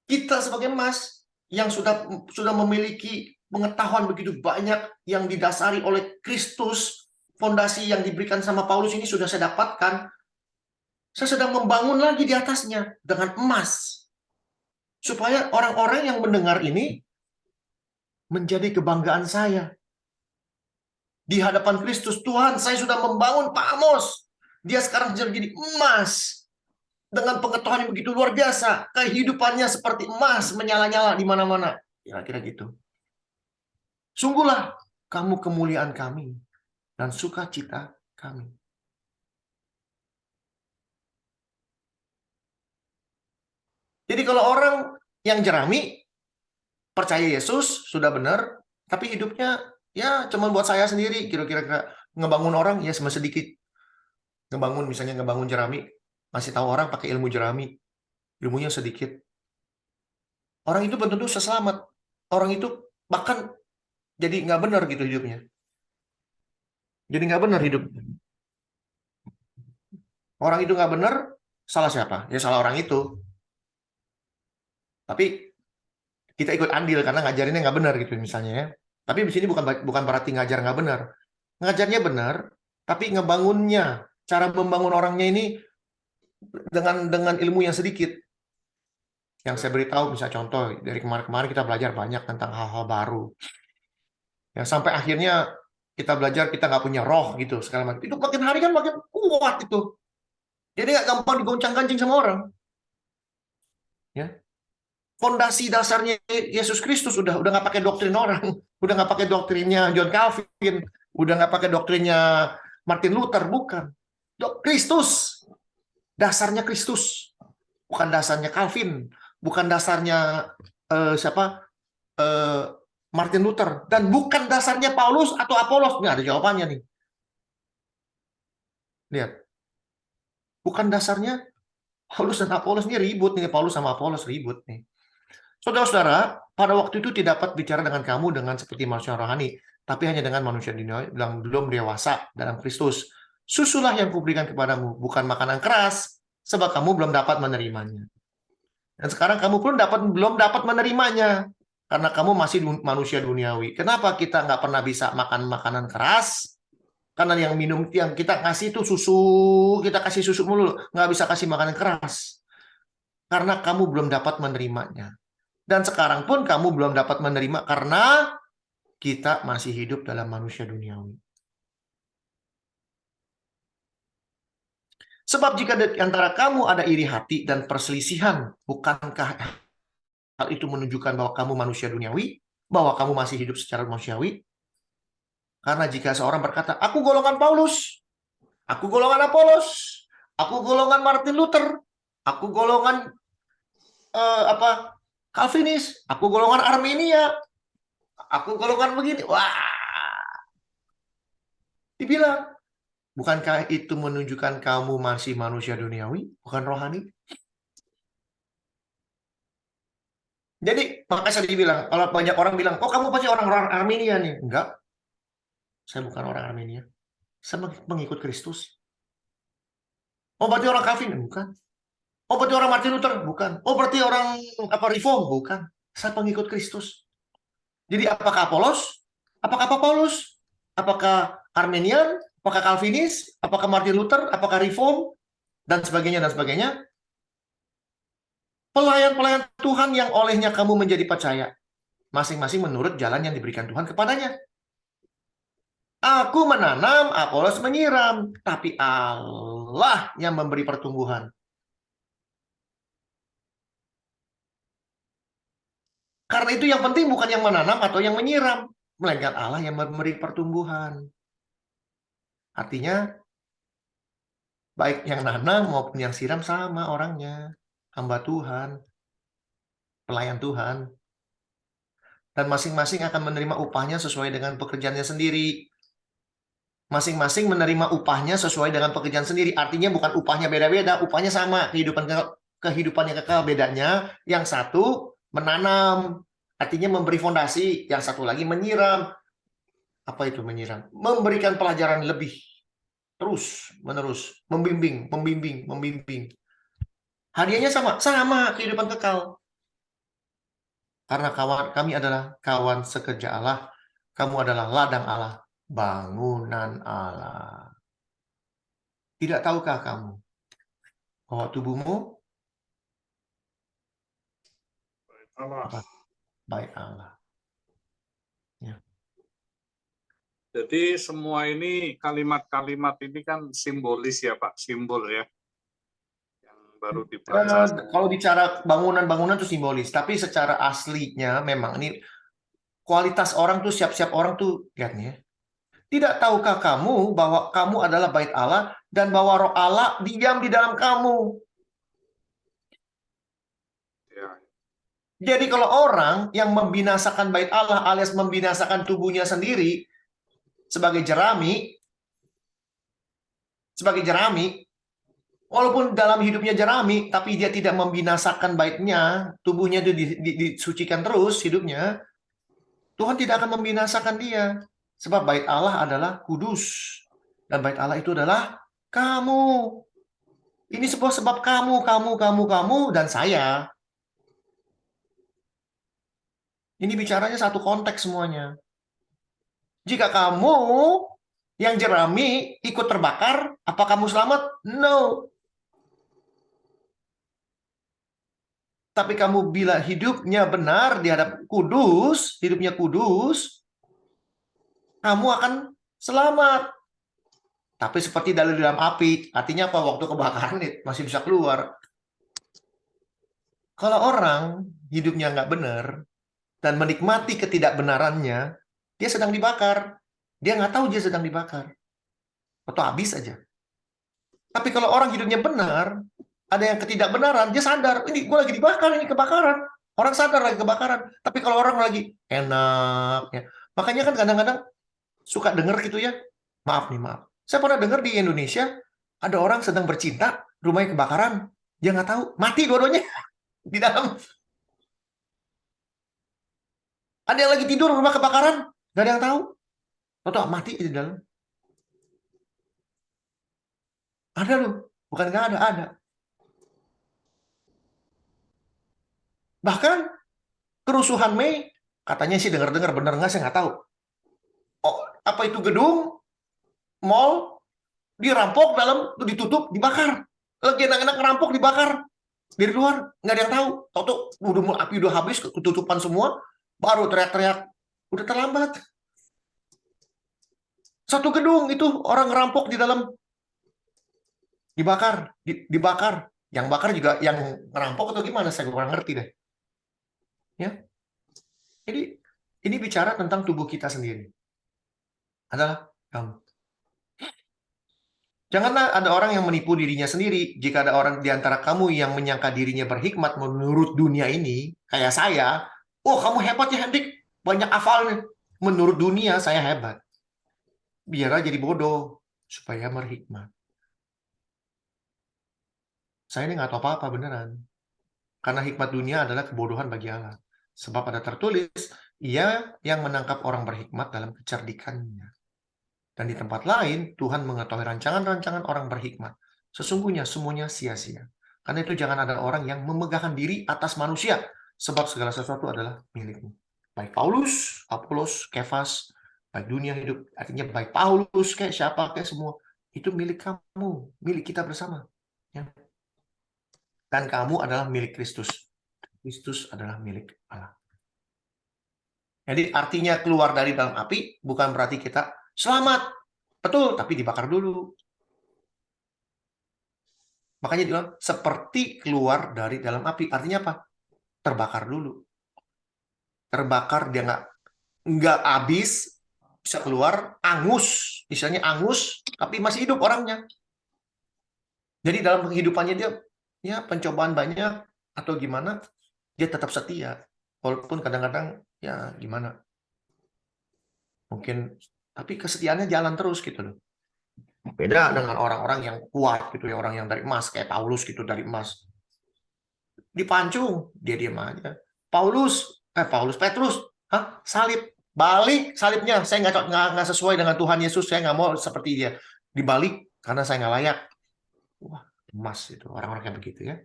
Kita sebagai emas yang sudah memiliki pengetahuan begitu banyak yang didasari oleh Kristus, fondasi yang diberikan sama Paulus ini sudah saya dapatkan. Saya sedang membangun lagi di atasnya dengan emas. Supaya orang-orang yang mendengar ini menjadi kebanggaan saya. Di hadapan Kristus, Tuhan, saya sudah membangun Pak Amos. Dia sekarang jadi emas. Dengan pengetahuan yang begitu luar biasa. Kehidupannya seperti emas, menyala-nyala di mana-mana. Kira-kira gitu. Sungguhlah kamu kemuliaan kami dan sukacita kami. Jadi kalau orang yang jerami, percaya Yesus, sudah benar, tapi hidupnya ya cuma buat saya sendiri, kira-kira ngebangun orang, ya cuma sedikit. Ngebangun jerami, masih tahu orang pakai ilmu jerami, ilmunya sedikit. Orang itu belum tentu selamat. Orang itu bahkan jadi nggak benar gitu hidupnya. Jadi nggak benar hidupnya. Orang itu nggak benar, salah siapa? Ya salah orang itu. Tapi kita ikut andil karena ngajarinnya nggak benar gitu misalnya ya. Tapi di sini bukan berarti ngajar nggak benar. Ngajarnya benar, tapi ngebangunnya, cara membangun orangnya ini dengan ilmu yang sedikit. Yang saya beritahu, misalnya contoh, dari kemarin-kemarin kita belajar banyak tentang hal-hal baru. Ya, sampai akhirnya kita belajar, kita nggak punya roh gitu, segala macam. Itu makin hari kan makin kuat itu. Jadi nggak gampang digoncang-gancing sama orang. Ya. Fondasi dasarnya Yesus Kristus udah nggak pakai doktrin orang, udah nggak pakai doktrinnya John Calvin, udah nggak pakai doktrinnya Martin Luther, bukan. Kristus. dasarnya Kristus, bukan dasarnya Calvin, bukan dasarnya siapa Martin Luther, dan bukan dasarnya Paulus atau Apolos. Ini ada jawabannya nih. Lihat, bukan dasarnya Paulus dan Apolos. Ini ribut nih, Paulus sama Apolos ribut nih. Saudara-saudara, pada waktu itu tidak dapat bicara dengan kamu dengan seperti manusia rohani, tapi hanya dengan manusia dunia yang belum dewasa dalam Kristus. Susulah yang kuberikan kepadamu, bukan makanan keras, sebab kamu belum dapat menerimanya. Dan sekarang kamu pun belum dapat menerimanya, karena kamu masih manusia duniawi. Kenapa kita nggak pernah bisa makan makanan keras? Karena yang kita kasih itu susu, kita kasih susu mulu, nggak bisa kasih makanan keras. Karena kamu belum dapat menerimanya. Dan sekarang pun kamu belum dapat menerima karena kita masih hidup dalam manusia duniawi. Sebab jika di antara kamu ada iri hati dan perselisihan, bukankah hal itu menunjukkan bahwa kamu manusia duniawi? Bahwa kamu masih hidup secara manusiawi? Karena jika seorang berkata, aku golongan Paulus, aku golongan Apolos, aku golongan Martin Luther, aku golongan Calvinis, aku golongan Armenia, aku golongan begini. Wah, dibilang, bukankah itu menunjukkan kamu masih manusia duniawi, bukan rohani? Jadi, makanya saya dibilang, kalau banyak orang bilang, oh kamu pasti orang Armenia nih. Enggak, saya bukan orang Armenia. Saya mengikut Kristus. Oh berarti orang Calvin? Bukan. Oh berarti orang Martin Luther? Bukan. Oh berarti orang Reform? Bukan. Saya pengikut Kristus. Jadi apakah Apolos? Apakah Paulus? Apakah Armenian? Apakah Calvinis? Apakah Martin Luther? Apakah Reform? Dan sebagainya, dan sebagainya. Pelayan-pelayan Tuhan yang olehnya kamu menjadi percaya. Masing-masing menurut jalan yang diberikan Tuhan kepadanya. Aku menanam, Apolos menyiram. Tapi Allah yang memberi pertumbuhan. Karena itu yang penting bukan yang menanam atau yang menyiram, melainkan Allah yang memberi pertumbuhan. Artinya, baik yang nanam maupun yang siram sama orangnya. Hamba Tuhan, pelayan Tuhan. Dan masing-masing akan menerima upahnya sesuai dengan pekerjaannya sendiri. Masing-masing menerima upahnya sesuai dengan pekerjaan sendiri. Artinya bukan upahnya beda-beda, upahnya sama. Kehidupannya kekal, bedanya yang satu menanam, artinya memberi fondasi. Yang satu lagi menyiram. Apa itu menyiram? Memberikan pelajaran lebih. Terus, menerus. Membimbing. Hadiahnya sama kehidupan kekal. Karena kami adalah kawan sekerja Allah. Kamu adalah ladang Allah. Bangunan Allah. Tidak tahukah kamu bahwa tubuhmu baik Allah. Ya. Jadi semua ini kalimat-kalimat ini kan simbolis ya Pak, simbol ya. Yang baru dibaca. Kalau bicara bangunan-bangunan itu simbolis, tapi secara aslinya memang ini kualitas orang tuh siap-siap orang tuh lihat nih ya. Tidak tahukah kamu bahwa kamu adalah bait Allah dan bahwa Roh Allah diam di dalam kamu? Ya. Jadi kalau orang yang membinasakan bait Allah alias membinasakan tubuhnya sendiri sebagai jerami, walaupun dalam hidupnya jerami, tapi dia tidak membinasakan baitnya, tubuhnya itu disucikan terus hidupnya, Tuhan tidak akan membinasakan dia. Sebab bait Allah adalah kudus. Dan bait Allah itu adalah kamu. Ini sebuah sebab kamu, dan saya. Ini bicaranya satu konteks semuanya. Jika kamu yang jerami ikut terbakar, apa kamu selamat? No. Tapi kamu bila hidupnya benar, dihadap kudus, hidupnya kudus, kamu akan selamat. Tapi seperti dalam api, artinya apa? Waktu kebakaran masih bisa keluar. Kalau orang hidupnya nggak benar dan menikmati ketidakbenarannya, dia sedang dibakar. Dia nggak tahu dia sedang dibakar. Atau habis aja. Tapi kalau orang hidupnya benar, ada yang ketidakbenaran, dia sadar, ini gue lagi dibakar, ini kebakaran. Orang sadar lagi kebakaran. Tapi kalau orang lagi enak, ya. Makanya kan kadang-kadang suka dengar gitu ya, maaf. Saya pernah dengar di Indonesia, ada orang sedang bercinta, rumahnya kebakaran, dia nggak tahu, mati dua-duanya di dalam. Ada yang lagi tidur, rumah kebakaran, nggak ada yang tahu. Atau mati di dalam. Ada loh, bukan nggak ada. Bahkan kerusuhan Mei, katanya sih dengar-dengar, benar nggak saya nggak tahu. Oh, apa itu gedung, mall, dirampok dalam, ditutup, dibakar. Lagi anak-anak ngerampok, dibakar. Dari luar, nggak ada yang tahu. Tahu-tahu api udah habis, ketutupan semua, baru teriak-teriak. Udah terlambat. Satu gedung itu, orang ngerampok di dalam. Dibakar. Yang bakar juga yang ngerampok atau gimana, saya kurang ngerti deh. Ya. Jadi ini bicara tentang tubuh kita sendiri. Adalah kamu. Janganlah ada orang yang menipu dirinya sendiri. Jika ada orang di antara kamu yang menyangka dirinya berhikmat menurut dunia ini, kayak saya, oh kamu hebat ya Hendrik, banyak hafalnya. Menurut dunia saya hebat. Biarlah jadi bodoh supaya berhikmat. Saya ini nggak tahu apa-apa beneran. Karena hikmat dunia adalah kebodohan bagi Allah. Sebab ada tertulis, ia yang menangkap orang berhikmat dalam kecerdikannya. Dan di tempat lain, Tuhan mengetahui rancangan-rancangan orang berhikmat. Sesungguhnya semuanya sia-sia. Karena itu jangan ada orang yang memegahkan diri atas manusia. Sebab segala sesuatu adalah milikmu. Baik Paulus, Apolos, Kefas, baik dunia hidup. Artinya baik Paulus, kayak siapa, kayak semua. Itu milik kamu, milik kita bersama. Ya. Dan kamu adalah milik Kristus. Kristus adalah milik Allah. Jadi artinya keluar dari dalam api bukan berarti kita selamat. Betul, tapi dibakar dulu. Makanya dia bilang seperti keluar dari dalam api. Artinya apa? Terbakar dulu. Terbakar, dia nggak habis, bisa keluar, angus. Misalnya angus, tapi masih hidup orangnya. Jadi dalam kehidupannya dia ya pencobaan banyak atau gimana, dia tetap setia. Walaupun kadang-kadang ya gimana. Mungkin tapi kesetiaannya jalan terus gitu loh. Beda dengan orang-orang yang kuat gitu ya, orang yang dari emas kayak Paulus gitu, dari emas. Dipancung, dia diam aja. Petrus, salib, balik salibnya. Saya nggak sesuai dengan Tuhan Yesus, saya nggak mau seperti dia. Dibalik karena saya nggak layak. Wah, emas itu orang-orang kayak begitu ya.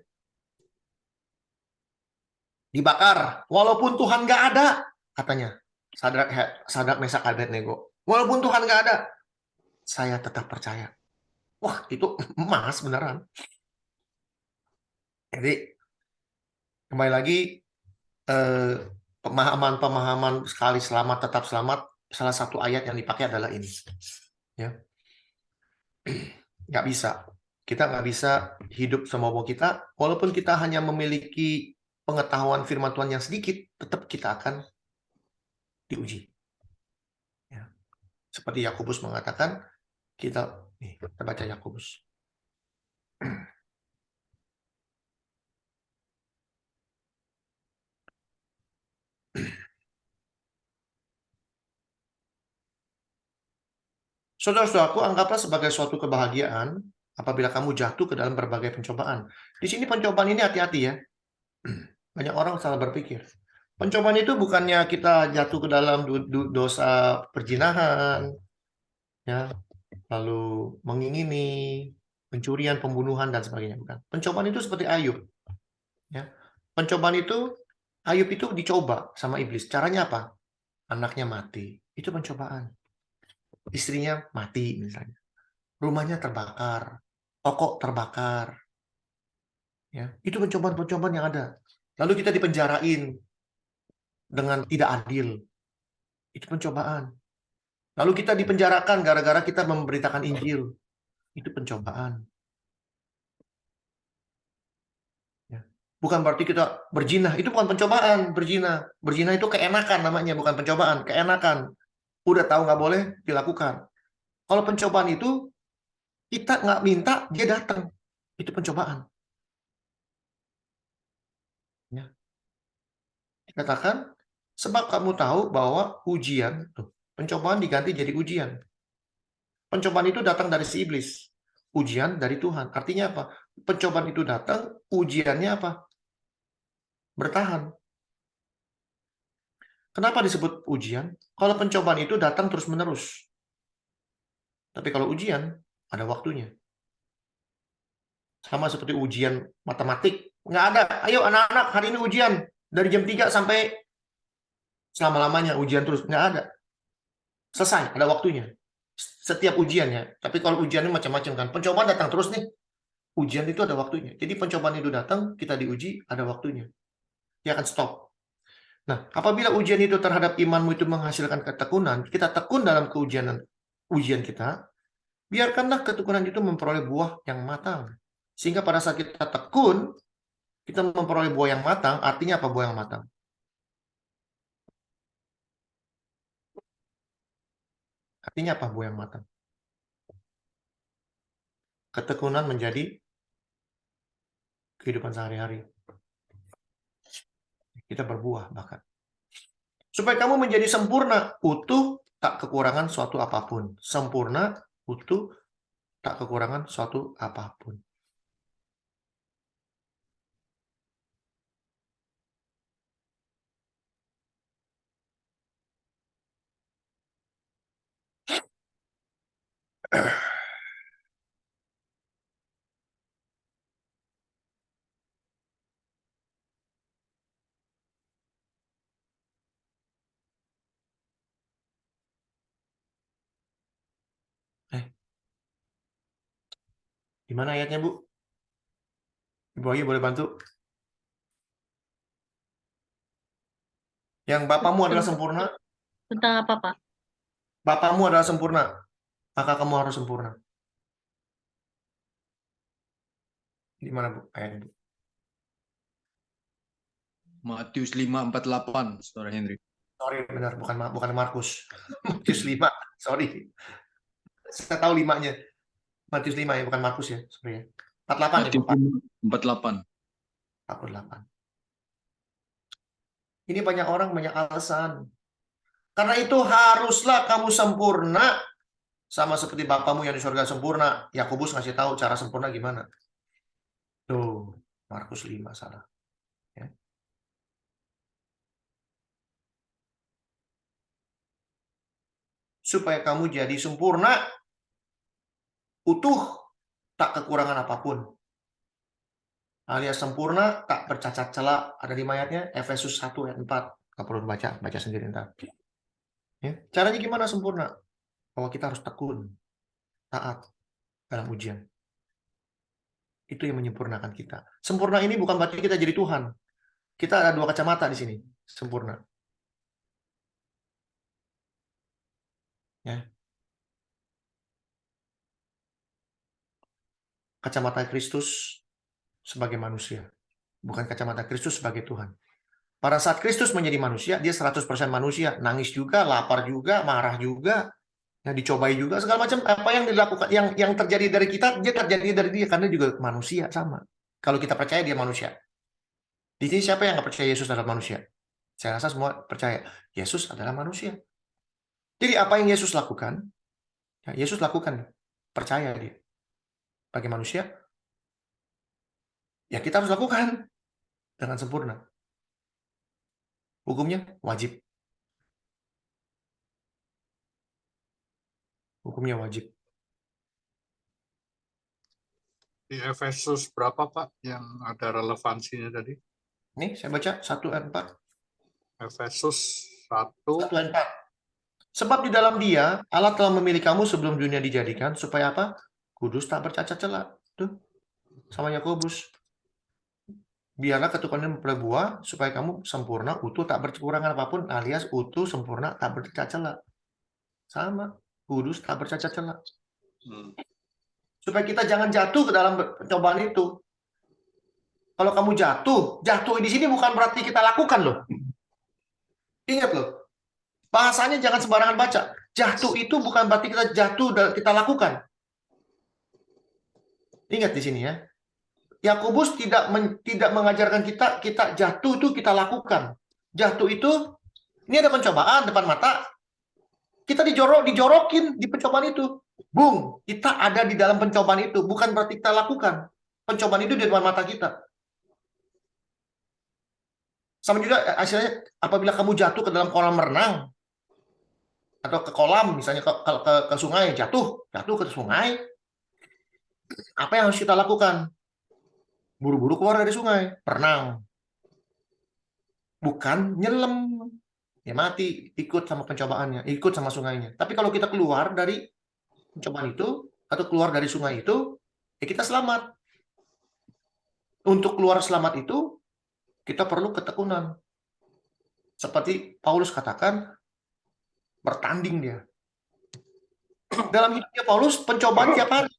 Dibakar, walaupun Tuhan nggak ada, katanya. Sadrak, Mesak, Abednego. Walaupun Tuhan nggak ada, saya tetap percaya. Wah, itu emas beneran. Jadi, kembali lagi, pemahaman sekali selamat, tetap selamat, salah satu ayat yang dipakai adalah ini. Ya. Nggak bisa. Kita nggak bisa hidup semau kita, walaupun kita hanya memiliki pengetahuan firman Tuhan yang sedikit, tetap kita akan diuji. Ya. Seperti Yakobus mengatakan, kita baca Yakobus. Saudara-saudaraku, anggaplah sebagai suatu kebahagiaan apabila kamu jatuh ke dalam berbagai pencobaan. Di sini pencobaan ini hati-hati ya. Banyak orang salah berpikir. Pencobaan itu bukannya kita jatuh ke dalam dosa perzinahan, ya, lalu mengingini, pencurian, pembunuhan, dan sebagainya. Bukan. Pencobaan itu seperti Ayub. Ya. Pencobaan itu, Ayub itu dicoba sama iblis. Caranya apa? Anaknya mati. Itu pencobaan. Istrinya mati misalnya. Rumahnya terbakar. Toko terbakar. Ya. Itu pencobaan-pencobaan yang ada. Lalu kita dipenjarain dengan tidak adil. Itu pencobaan. Lalu kita dipenjarakan gara-gara kita memberitakan Injil. Itu pencobaan. Ya. Bukan berarti kita berzina. Itu bukan pencobaan, berzina. Berzina itu keenakan namanya, bukan pencobaan. Keenakan. Udah tahu nggak boleh, dilakukan. Kalau pencobaan itu, kita nggak minta, dia datang. Itu pencobaan. Katakan, sebab kamu tahu bahwa ujian, pencobaan diganti jadi ujian. Pencobaan itu datang dari si iblis. Ujian dari Tuhan. Artinya apa? Pencobaan itu datang, ujiannya apa? Bertahan. Kenapa disebut ujian? Kalau pencobaan itu datang terus-menerus. Tapi kalau ujian, ada waktunya. Sama seperti ujian matematik. Nggak ada. Ayo anak-anak, hari ini ujian. Dari jam 3 sampai selama-lamanya ujian terus. Nggak ada. Selesai, ada waktunya. Setiap ujiannya. Tapi kalau ujiannya macam-macam kan. Pencobaan datang terus nih. Ujian itu ada waktunya. Jadi pencobaan itu datang, kita diuji, ada waktunya. Dia akan stop. Nah, apabila ujian itu terhadap imanmu itu menghasilkan ketekunan, kita tekun dalam ujian kita, biarkanlah ketekunan itu memperoleh buah yang matang. Sehingga pada saat kita tekun, kita memperoleh buah yang matang, artinya apa buah yang matang? Artinya apa buah yang matang? Ketekunan menjadi kehidupan sehari-hari. Kita berbuah bahkan. Supaya kamu menjadi sempurna, utuh, tak kekurangan suatu apapun. Sempurna, utuh, tak kekurangan suatu apapun. Gimana ayatnya, Bu? Ibu Ayu boleh bantu? Yang Bapamu adalah sempurna, Tentang apa, Pak? Bapamu adalah sempurna, maka kamu harus sempurna. Di mana, Bu? Ayatnya, Bu. Matius 5:48, Saudara Henry. Sorry, benar. Bukan Markus. Matius 5, sorry. Saya tahu 5-nya. Matius 5 ya, bukan Markus ya. Sorry ya. 48 ya, Matius Pak. 48. 48. Ini banyak orang banyak alasan. Karena itu haruslah kamu sempurna. Sama seperti Bapamu yang di surga sempurna. Yakobus ngasih tahu cara sempurna gimana. Tuh, Markus 5 salah. Ya. Supaya kamu jadi sempurna, utuh, tak kekurangan apapun. Alias sempurna, tak bercacat celah. Ada di ayatnya, Efesus 1 ayat 4. Nggak perlu baca sendiri ntar. Ya. Caranya gimana sempurna? Bahwa kita harus tekun, taat dalam ujian. Itu yang menyempurnakan kita. Sempurna ini bukan berarti kita jadi Tuhan. Kita ada 2 kacamata di sini. Sempurna. Ya. Kacamata Kristus sebagai manusia. Bukan kacamata Kristus sebagai Tuhan. Pada saat Kristus menjadi manusia, dia 100% manusia. Nangis juga, lapar juga, marah juga, ya, dicobai juga, segala macam. Apa yang dilakukan, yang terjadi dari kita, dia terjadi dari dia. Karena juga manusia, sama. Kalau kita percaya dia manusia. Di sini siapa yang nggak percaya Yesus adalah manusia? Saya rasa semua percaya. Yesus adalah manusia. Jadi apa yang Yesus lakukan, ya, Yesus lakukan. Percaya dia. Bagi manusia, ya kita harus lakukan dengan sempurna. Hukumnya wajib. Hukumnya wajib. Di Efesus berapa, Pak, yang ada relevansinya tadi? Nih, saya baca 1 ayat 4. Efesus 1. 1 ayat 4. Sebab di dalam dia, Allah telah memilih kamu sebelum dunia dijadikan, supaya apa? Kudus tak bercacat celah. Tuh, sama Yakobus. Biarlah ketekunan memperoleh buah, supaya kamu sempurna, utuh, tak berkekurangan apapun, alias utuh, sempurna, tak bercacat celah. Sama, kudus, tak bercacat celah. Supaya kita jangan jatuh ke dalam pencobaan itu. Kalau kamu jatuh di sini bukan berarti kita lakukan loh. Ingat loh, bahasanya jangan sembarangan baca. Jatuh itu bukan berarti kita jatuh dan kita lakukan. Ingat di sini ya. Yakobus tidak mengajarkan kita jatuh itu kita lakukan. Jatuh itu, ini ada pencobaan depan mata. Kita dijorokin di pencobaan itu. Boom, kita ada di dalam pencobaan itu. Bukan berarti kita lakukan. Pencobaan itu di depan mata kita. Sama juga hasilnya apabila kamu jatuh ke dalam kolam renang. Atau ke kolam, misalnya ke sungai, jatuh ke sungai. Apa yang harus kita lakukan? Buru-buru keluar dari sungai, berenang. Bukan nyelam. Ya mati, ikut sama pencobaannya, ikut sama sungainya. Tapi kalau kita keluar dari pencobaan itu, atau keluar dari sungai itu, ya kita selamat. Untuk keluar selamat itu, kita perlu ketekunan. Seperti Paulus katakan, bertanding dia. Dalam hidupnya Paulus, pencobaan tiap hari.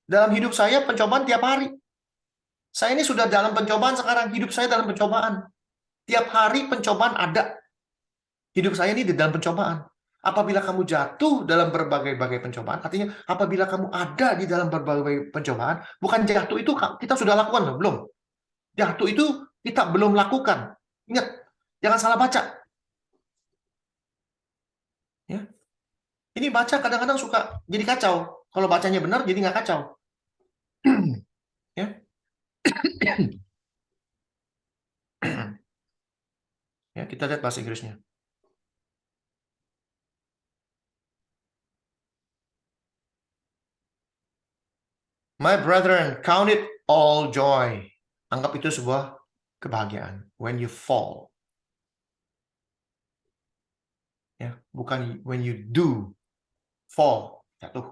Dalam hidup saya, pencobaan tiap hari. Saya ini sudah dalam pencobaan sekarang, hidup saya dalam pencobaan. Tiap hari pencobaan ada. Hidup saya ini di dalam pencobaan. Apabila kamu jatuh dalam berbagai-bagai pencobaan, artinya apabila kamu ada di dalam berbagai pencobaan, bukan jatuh itu kita sudah lakukan, belum. Jatuh itu kita belum lakukan. Ingat, jangan salah baca. Ya. Ini baca kadang-kadang suka jadi kacau. Kalau bacanya benar, jadi nggak kacau. Ya. Ya, kita lihat bahasa Inggrisnya. My brethren, count it all joy. Anggap itu sebuah kebahagiaan. When you fall. Ya, bukan when you do fall. Jatuh.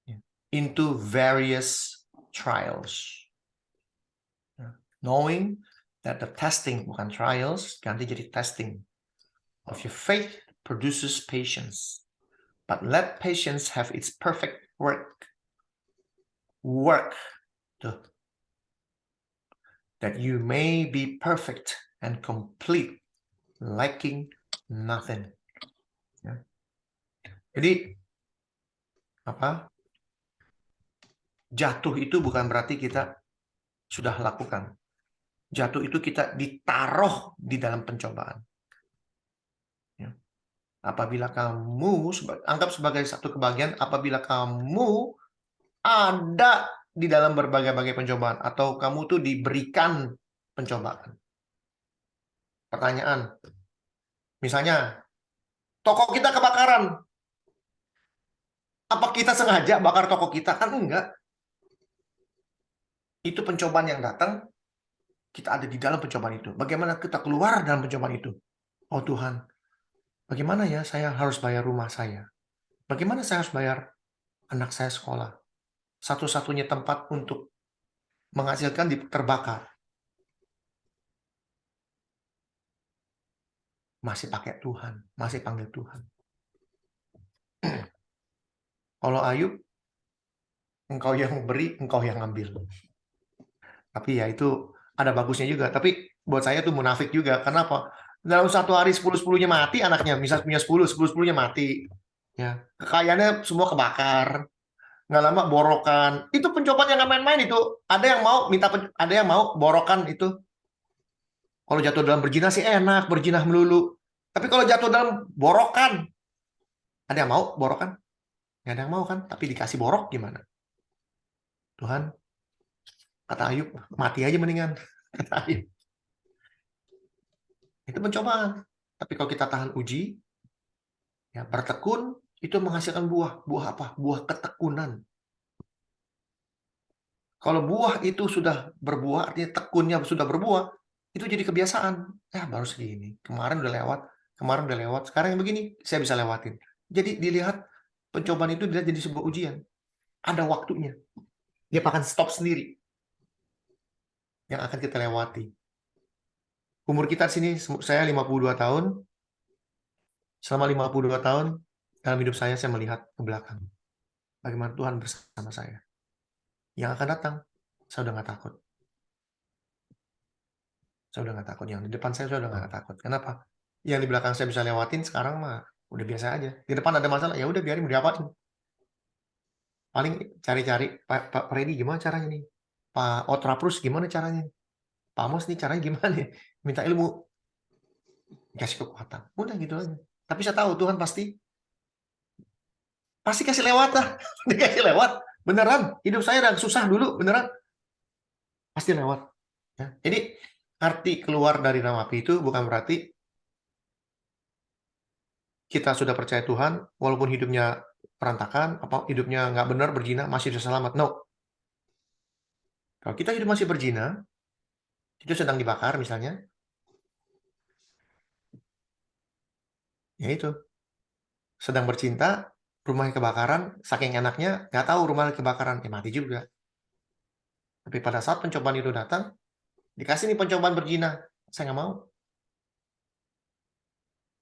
Ya. Into various trials. Ya. Knowing that the testing, bukan trials, ganti jadi testing. Of your faith produces patience. But let patience have its perfect work. Work. That you may be perfect and complete, lacking nothing. Ya. Jadi, apa? Jatuh itu bukan berarti kita sudah lakukan. Jatuh itu kita ditaruh di dalam pencobaan. Ya. Apabila kamu, anggap sebagai satu kebahagiaan, apabila kamu ada di dalam berbagai-bagai pencobaan, atau kamu tuh diberikan pencobaan. Pertanyaan, misalnya, toko kita kebakaran. Apa kita sengaja bakar toko kita? Kan enggak. Itu pencobaan yang datang, kita ada di dalam pencobaan itu. Bagaimana kita keluar dalam pencobaan itu? Oh Tuhan, bagaimana ya saya harus bayar rumah saya? Bagaimana saya harus bayar anak saya sekolah? Satu-satunya tempat untuk menghasilkan terbakar. Masih pakai Tuhan, masih panggil Tuhan. Kalau Ayub, engkau yang beri, engkau yang ambil. Tapi ya itu ada bagusnya juga. Tapi buat saya tuh munafik juga. Kenapa? Dalam satu hari 10-10-nya mati anaknya. Misal punya 10-10-10-nya mati. Ya, kekayaannya semua kebakar. Nggak lama borokan. Itu pencobaan yang nggak main-main itu. Ada yang mau ada yang mau borokan itu. Kalau jatuh dalam berzina sih enak, berzina melulu. Tapi kalau jatuh dalam borokan, ada yang mau borokan? Nggak ada yang mau kan? Tapi dikasih borok gimana? Tuhan, kata Ayub, mati aja mendingan. Kata Ayub. Itu pencobaan. Tapi kalau kita tahan uji, ya bertekun, itu menghasilkan buah. Buah apa? Buah ketekunan. Kalau buah itu sudah berbuah, artinya tekunnya sudah berbuah, itu jadi kebiasaan. Ya baru segini. Kemarin udah lewat, sekarang yang begini, saya bisa lewatin. Jadi dilihat, pencobaan itu dilihat jadi sebuah ujian. Ada waktunya. Dia akan stop sendiri. Yang akan kita lewati. Umur kita di sini, saya 52 tahun. Selama 52 tahun, dalam hidup saya melihat ke belakang. Bagaimana Tuhan bersama saya. Yang akan datang, saya udah nggak takut. Saya udah nggak takut. Yang di depan saya udah nggak takut. Kenapa? Yang di belakang saya bisa lewatin, sekarang mah udah biasa aja. Di depan ada masalah, ya udah biarin, mau diapain. Paling cari-cari, Pak Freddy gimana caranya nih? Pak Otraprus gimana caranya? Pak Amos nih caranya gimana ya? Minta ilmu, kasih kekuatan. Udah gitu aja. Tapi saya tahu Tuhan pasti kasih lewat lah. Dikasih lewat. Beneran. Hidup saya udah susah dulu. Beneran. Pasti lewat. Ya. Jadi arti keluar dari dalam api itu bukan berarti kita sudah percaya Tuhan, walaupun hidupnya perantakan, apa hidupnya nggak benar, berzina, masih bisa selamat. No. Kalau kita hidup masih berzina, itu sedang dibakar misalnya, ya itu. Sedang bercinta, rumahnya kebakaran, saking enaknya, nggak tahu rumahnya kebakaran, ya mati juga. Tapi pada saat pencobaan itu datang, dikasih nih pencobaan berzina, saya nggak mau.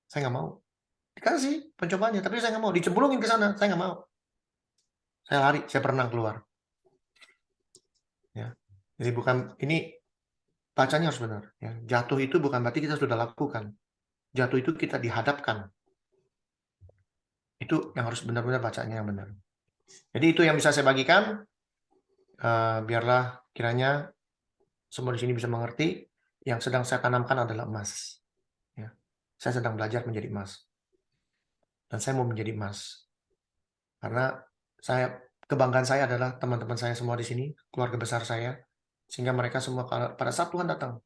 Saya nggak mau. Dikasih pencobaannya, tapi saya nggak mau. Dicemplungin ke sana, saya nggak mau. Saya lari, saya berenang keluar. Ya. Jadi bukan, ini bacanya harus benar. Ya. Jatuh itu bukan berarti kita sudah lakukan. Jatuh itu kita dihadapkan. Itu yang harus benar-benar bacanya yang benar. Jadi itu yang bisa saya bagikan. Biarlah kiranya semua di sini bisa mengerti. Yang sedang saya tanamkan adalah emas. Ya. Saya sedang belajar menjadi emas. Dan saya mau menjadi emas. Karena kebanggaan saya adalah teman-teman saya semua di sini, keluarga besar saya, sehingga mereka semua pada saat Tuhan datang,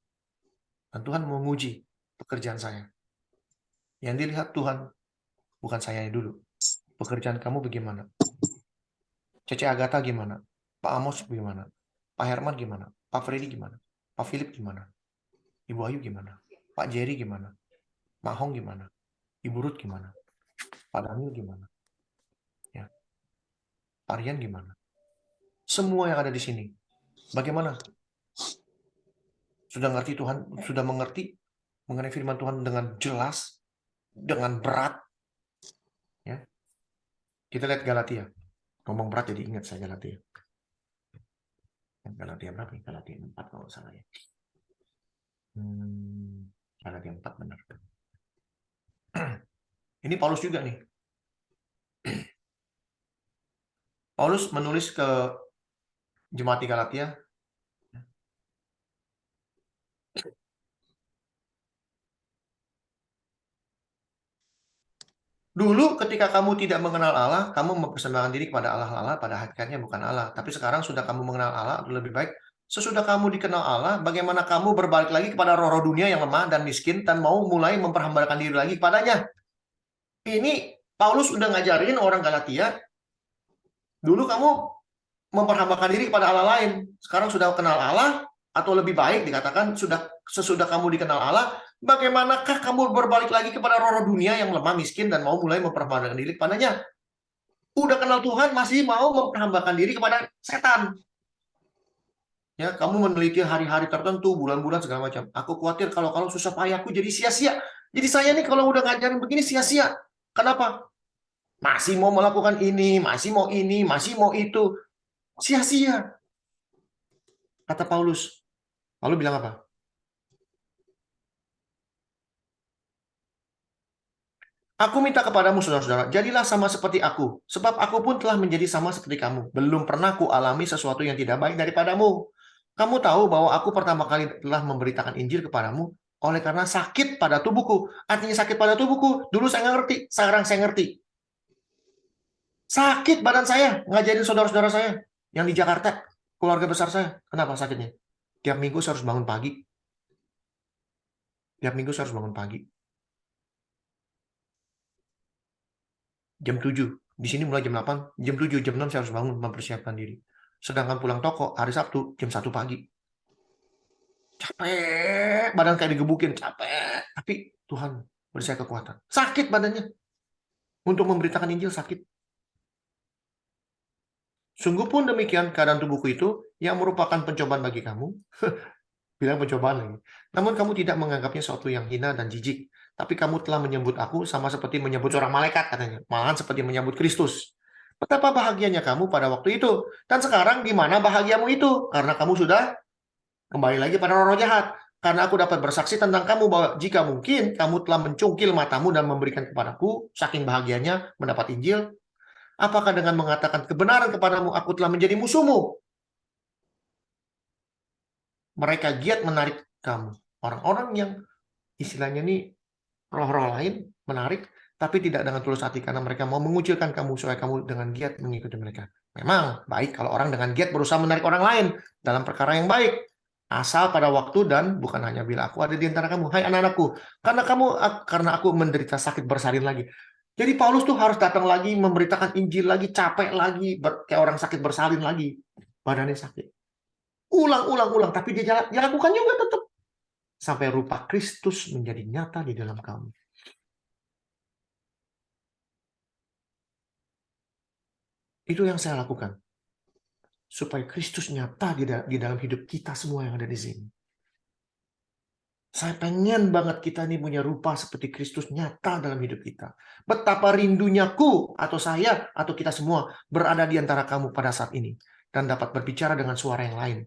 dan Tuhan mau menguji pekerjaan saya. Yang dilihat Tuhan, bukan saya dulu. Pekerjaan kamu bagaimana? Cece Agatha gimana? Pak Amos gimana? Pak Herman gimana? Pak Freddy gimana? Pak Philip gimana? Ibu Ayu gimana? Pak Jerry gimana? Mak Hong gimana? Ibu Ruth gimana? Pak Daniel gimana? Ya. Pak Rian gimana? Semua yang ada di sini. Bagaimana? Sudah ngerti Tuhan? Sudah mengerti mengenai firman Tuhan dengan jelas? Dengan berat? Ya. Kita lihat Galatia. Ngomong berat jadi ingat saya Galatia. Galatia berapa nih? Galatia 4 kalau salah ya. Galatia 4 benar. Ini Paulus juga nih. Paulus menulis ke jemaat di Galatia. Dulu ketika kamu tidak mengenal Allah, kamu mempersembahkan diri kepada Allah pada hakikatnya bukan Allah. Tapi sekarang sudah kamu mengenal Allah, lebih baik. Sesudah kamu dikenal Allah, bagaimana kamu berbalik lagi kepada roh-roh dunia yang lemah dan miskin dan mau mulai memperhambakan diri lagi kepadanya. Ini Paulus udah ngajarin orang Galatia, dulu kamu memperhambakan diri kepada Allah lain. Sekarang sudah kenal Allah, atau lebih baik dikatakan sesudah kamu dikenal Allah, bagaimanakah kamu berbalik lagi kepada roh-roh dunia yang lemah, miskin, dan mau mulai memperhambakan diri kepadanya? Udah kenal Tuhan, masih mau memperhambakan diri kepada setan. Ya, kamu meneliti hari-hari tertentu, bulan-bulan, segala macam. Aku khawatir kalau susah payahku jadi sia-sia. Jadi saya nih kalau udah ngajarin begini sia-sia. Kenapa? Masih mau melakukan ini, masih mau itu. Sia-sia. Kata Paulus. Lalu bilang apa? Aku minta kepadamu, saudara-saudara, jadilah sama seperti aku, sebab aku pun telah menjadi sama seperti kamu. Belum pernah ku alami sesuatu yang tidak baik daripadamu. Kamu tahu bahwa aku pertama kali telah memberitakan Injil kepadamu oleh karena sakit pada tubuhku. Artinya sakit pada tubuhku. Dulu saya nggak ngerti, sekarang saya ngerti. Sakit badan saya, ngajarin saudara-saudara saya yang di Jakarta, keluarga besar saya. Kenapa sakitnya? Tiap minggu saya harus bangun pagi. Tiap minggu saya harus bangun pagi. Jam 7. Di sini mulai jam 8. Jam 7, jam 6 saya harus bangun mempersiapkan diri. Sedangkan pulang toko hari Sabtu jam 1 pagi. Capek. Badan kayak digebukin. Capek. Tapi Tuhan beri saya kekuatan. Sakit badannya. Untuk memberitakan Injil sakit. Sungguh pun demikian keadaan tubuhku itu yang merupakan pencobaan bagi kamu. Bilang pencobaan lagi. Namun kamu tidak menganggapnya sesuatu yang hina dan jijik. Tapi kamu telah menyebut aku sama seperti menyebut seorang malaikat katanya. Malahan seperti menyebut Kristus. Betapa bahagianya kamu pada waktu itu. Dan sekarang di mana bahagiamu itu? Karena kamu sudah kembali lagi pada roh jahat. Karena aku dapat bersaksi tentang kamu bahwa jika mungkin kamu telah mencungkil matamu dan memberikan kepadaku, saking bahagianya mendapat Injil, apakah dengan mengatakan kebenaran kepadamu aku telah menjadi musuhmu? mereka giat menarik kamu. Orang-orang yang istilahnya nih roh-roh lain menarik, tapi tidak dengan tulus hati karena mereka mau mengucilkan kamu supaya kamu dengan giat mengikuti mereka. Memang baik kalau orang dengan giat berusaha menarik orang lain dalam perkara yang baik. Asal pada waktu dan bukan hanya bila aku ada di antara kamu. Hai anak-anakku, karena aku menderita sakit bersalin lagi. Jadi Paulus tuh harus datang lagi, memberitakan Injil lagi, capek lagi, kayak orang sakit bersalin lagi. Badannya sakit. Ulang. Tapi dia lakukan juga tetap. Sampai rupa Kristus menjadi nyata di dalam kamu. Itu yang saya lakukan. Supaya Kristus nyata di dalam hidup kita semua yang ada di sini. Saya pengen banget kita ini punya rupa seperti Kristus nyata dalam hidup kita. Betapa rindunya atau saya atau kita semua berada di antara kamu pada saat ini. Dan dapat berbicara dengan suara yang lain.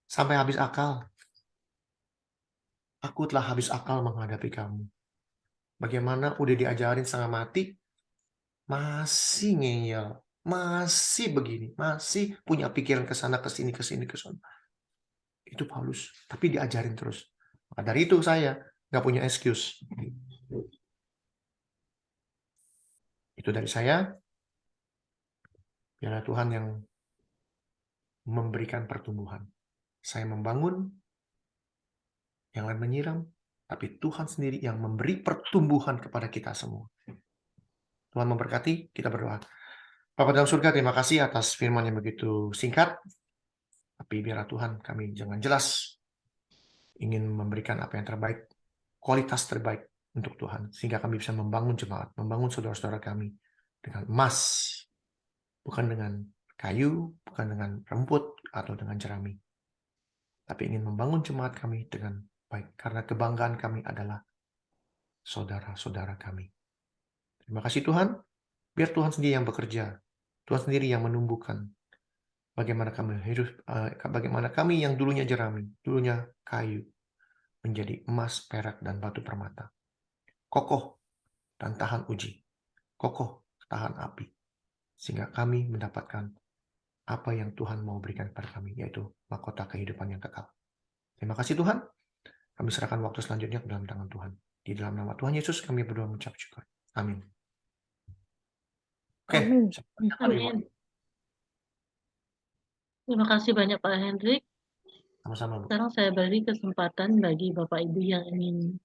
Sampai habis akal. Aku telah habis akal menghadapi kamu. Bagaimana udah diajarin setengah mati, masih ngeyel. Masih begini, masih punya pikiran ke sana, ke sini, ke sana. Itu Paulus, tapi diajarin terus. Maka dari itu saya nggak punya excuse. Itu dari saya. Biarlah Tuhan yang memberikan pertumbuhan. Saya membangun, yang lain menyiram, tapi Tuhan sendiri yang memberi pertumbuhan kepada kita semua. Tuhan memberkati, kita berdoa. Bapa dalam surga, terima kasih atas firman yang begitu singkat. Tapi biarlah Tuhan kami jangan jelas ingin memberikan apa yang terbaik, kualitas terbaik untuk Tuhan. Sehingga kami bisa membangun jemaat, membangun saudara-saudara kami dengan emas. Bukan dengan kayu, bukan dengan rumput, atau dengan jerami. Tapi ingin membangun jemaat kami dengan baik. Karena kebanggaan kami adalah saudara-saudara kami. Terima kasih Tuhan. Biar Tuhan sendiri yang bekerja. Tuhan sendiri yang menumbuhkan. Bagaimana kami yang dulunya jerami, dulunya kayu, menjadi emas, perak, dan batu permata. Kokoh dan tahan uji. Kokoh, tahan api. Sehingga kami mendapatkan apa yang Tuhan mau berikan kepada kami, yaitu mahkota kehidupan yang kekal. Terima kasih Tuhan. Kami serahkan waktu selanjutnya ke dalam tangan Tuhan. Di dalam nama Tuhan Yesus kami berdoa mengucap syukur. Amin. Oke. Amin. Terima kasih banyak Pak Hendrik. Sama-sama, Bu. Sekarang saya beri kesempatan bagi Bapak Ibu yang ingin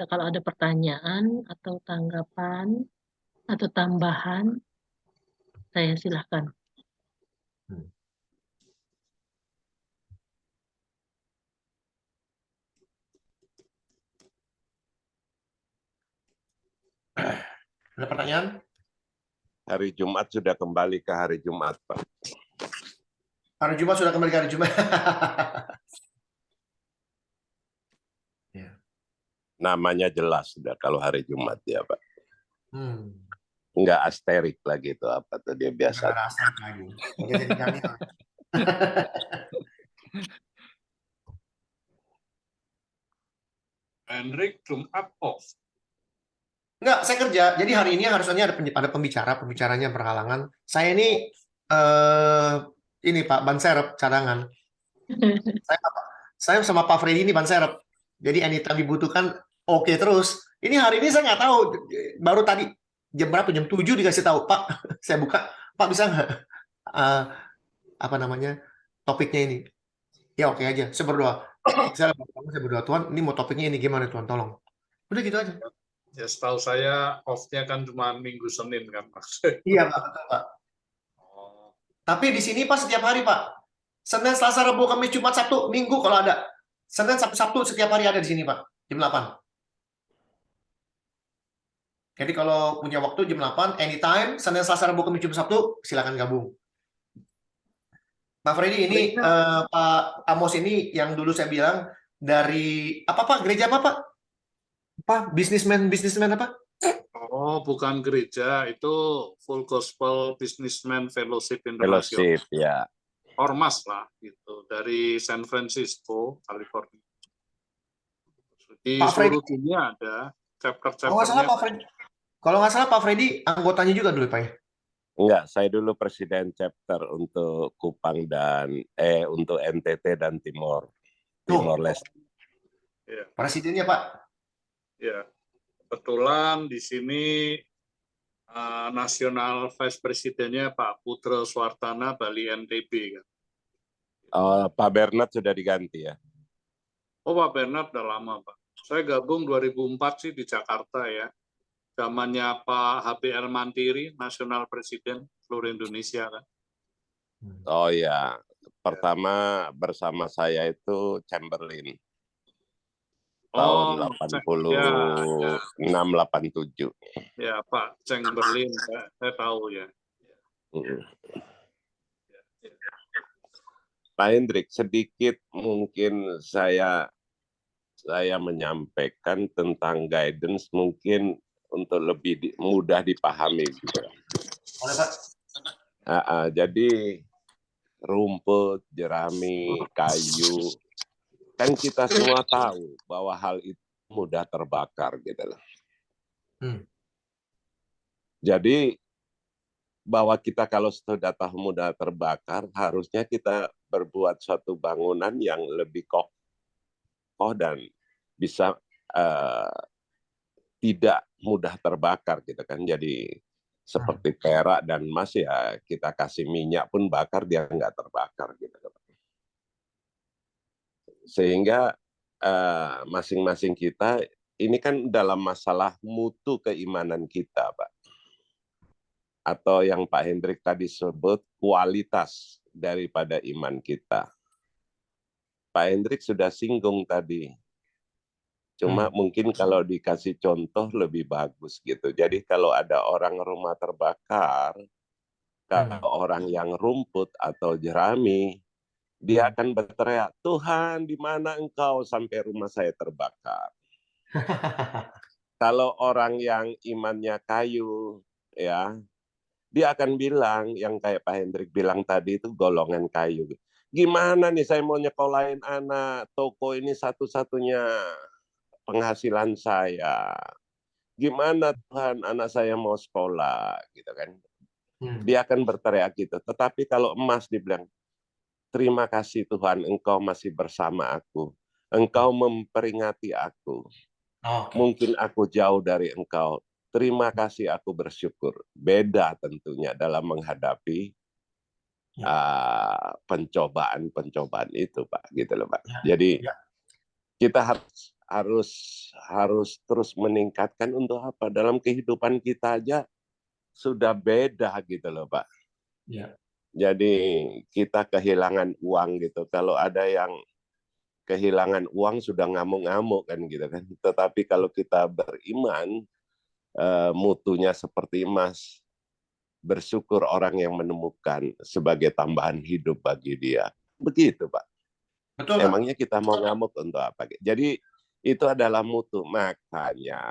kalau ada pertanyaan atau tanggapan atau tambahan, saya silahkan. Ada pertanyaan? Hari Jumat sudah kembali ke hari Jumat, Pak. Hari Jumat sudah kembali ke hari Jumat. Namanya jelas sudah kalau hari Jumat ya, Pak. Enggak asterik lagi itu apa tuh dia biasa. Enggak ada asterik lagi. Udah jadi Daniel. Hendrik Jumat off. Enggak, saya kerja. Jadi hari ini harusnya ada pembicaranya berhalangan. Saya ini Pak ban serep cadangan. Saya sama Pak Freddy ini ban serep. Jadi anytime dibutuhkan oke terus. Ini hari ini saya nggak tahu. Baru tadi jam berapa? Jam 7 dikasih tahu, Pak. Saya buka, Pak bisa nggak topiknya ini? Ya oke aja. Saya berdoa. Saya berdoa, Tuhan, ini mau topiknya ini gimana Tuhan, tolong. Udah gitu aja. Ya setahu saya off-nya kan cuma Minggu Senin kan maksudnya. Iya Pak, betul Pak. Tapi di sini Pak setiap hari Pak. Senin, Selasa, Rabu, Kamis, Jumat, Sabtu, Minggu kalau ada. Senin, Sabtu setiap hari ada di sini Pak. Jam 8. Jadi kalau punya waktu jam 8, anytime, Senin, Selasa, Rabu, Kamis, Jumat, Sabtu, silakan gabung. Pak Freddy, ini Pak Amos ini yang dulu saya bilang dari apa Pak? Gereja apa Pak? Apa? Businessman apa? Oh, bukan gereja, itu Full Gospel Businessman Fellowship International. Fellowship, ya. Ormas lah, gitu, dari San Francisco, California. Di seluruh dunia ada chapter-chapternya. Kalau nggak salah Pak Freddy anggotanya juga dulu Pak ya? Enggak, saya dulu presiden chapter untuk Kupang dan untuk NTT dan Timor Leste. Ya, Presidennya Pak. ya. Kebetulan di sini nasional vice presidennya Pak Putra Suartana Bali NTB kan. Pak Bernard sudah diganti ya. Oh, Pak Bernard udah lama, Pak. Saya gabung 2004 sih di Jakarta ya. Zamannya Pak HBR Mantiri, Nasional Presiden seluruh Indonesia kan. Oh ya, pertama bersama saya itu Chamberlain. Tahun 86-87. Ya, Pak Chamberlain, saya tahu ya. Pak Hendrik, sedikit mungkin saya menyampaikan tentang guidance mungkin untuk lebih mudah dipahami. Gitu. Boleh Pak. Jadi rumput, jerami, kayu, kan kita semua tahu bahwa hal itu mudah terbakar gitu loh. Jadi bahwa kita kalau sudah tahu mudah terbakar, harusnya kita berbuat suatu bangunan yang lebih kokoh dan bisa tidak mudah terbakar gitu kan. Jadi seperti perak dan emas ya kita kasih minyak pun bakar dia nggak terbakar gitu. Sehingga masing-masing kita ini kan dalam masalah mutu keimanan kita, Pak. Atau yang Pak Hendrik tadi sebut kualitas daripada iman kita. Pak Hendrik sudah singgung tadi. Cuma mungkin kalau dikasih contoh lebih bagus gitu. Jadi kalau ada orang rumah terbakar, kalau orang yang rumput atau jerami, dia akan berteriak, Tuhan di mana engkau sampai rumah saya terbakar. Kalau orang yang imannya kayu, ya, dia akan bilang yang kayak Pak Hendrik bilang tadi itu golongan kayu. Gimana nih saya mau nyekolahin anak, toko ini satu-satunya penghasilan saya. Gimana Tuhan anak saya mau sekolah gitu kan. Dia akan berteriak gitu. Tetapi kalau emas dibilang, terima kasih Tuhan engkau masih bersama aku. Engkau memperingati aku. Mungkin aku jauh dari engkau. Terima kasih aku bersyukur. Beda tentunya dalam menghadapi pencobaan itu Pak. Gitu loh Pak. Jadi kita harus terus meningkatkan untuk apa? Dalam kehidupan kita aja sudah beda gitu loh Pak. Jadi kita kehilangan uang gitu. Kalau ada yang kehilangan uang sudah ngamuk-ngamuk kan gitu kan. Tetapi kalau kita beriman, mutunya seperti emas, bersyukur orang yang menemukan sebagai tambahan hidup bagi dia. Begitu Pak. Betul, Emangnya kita mau ngamuk untuk apa? Jadi itu adalah mutu. Makanya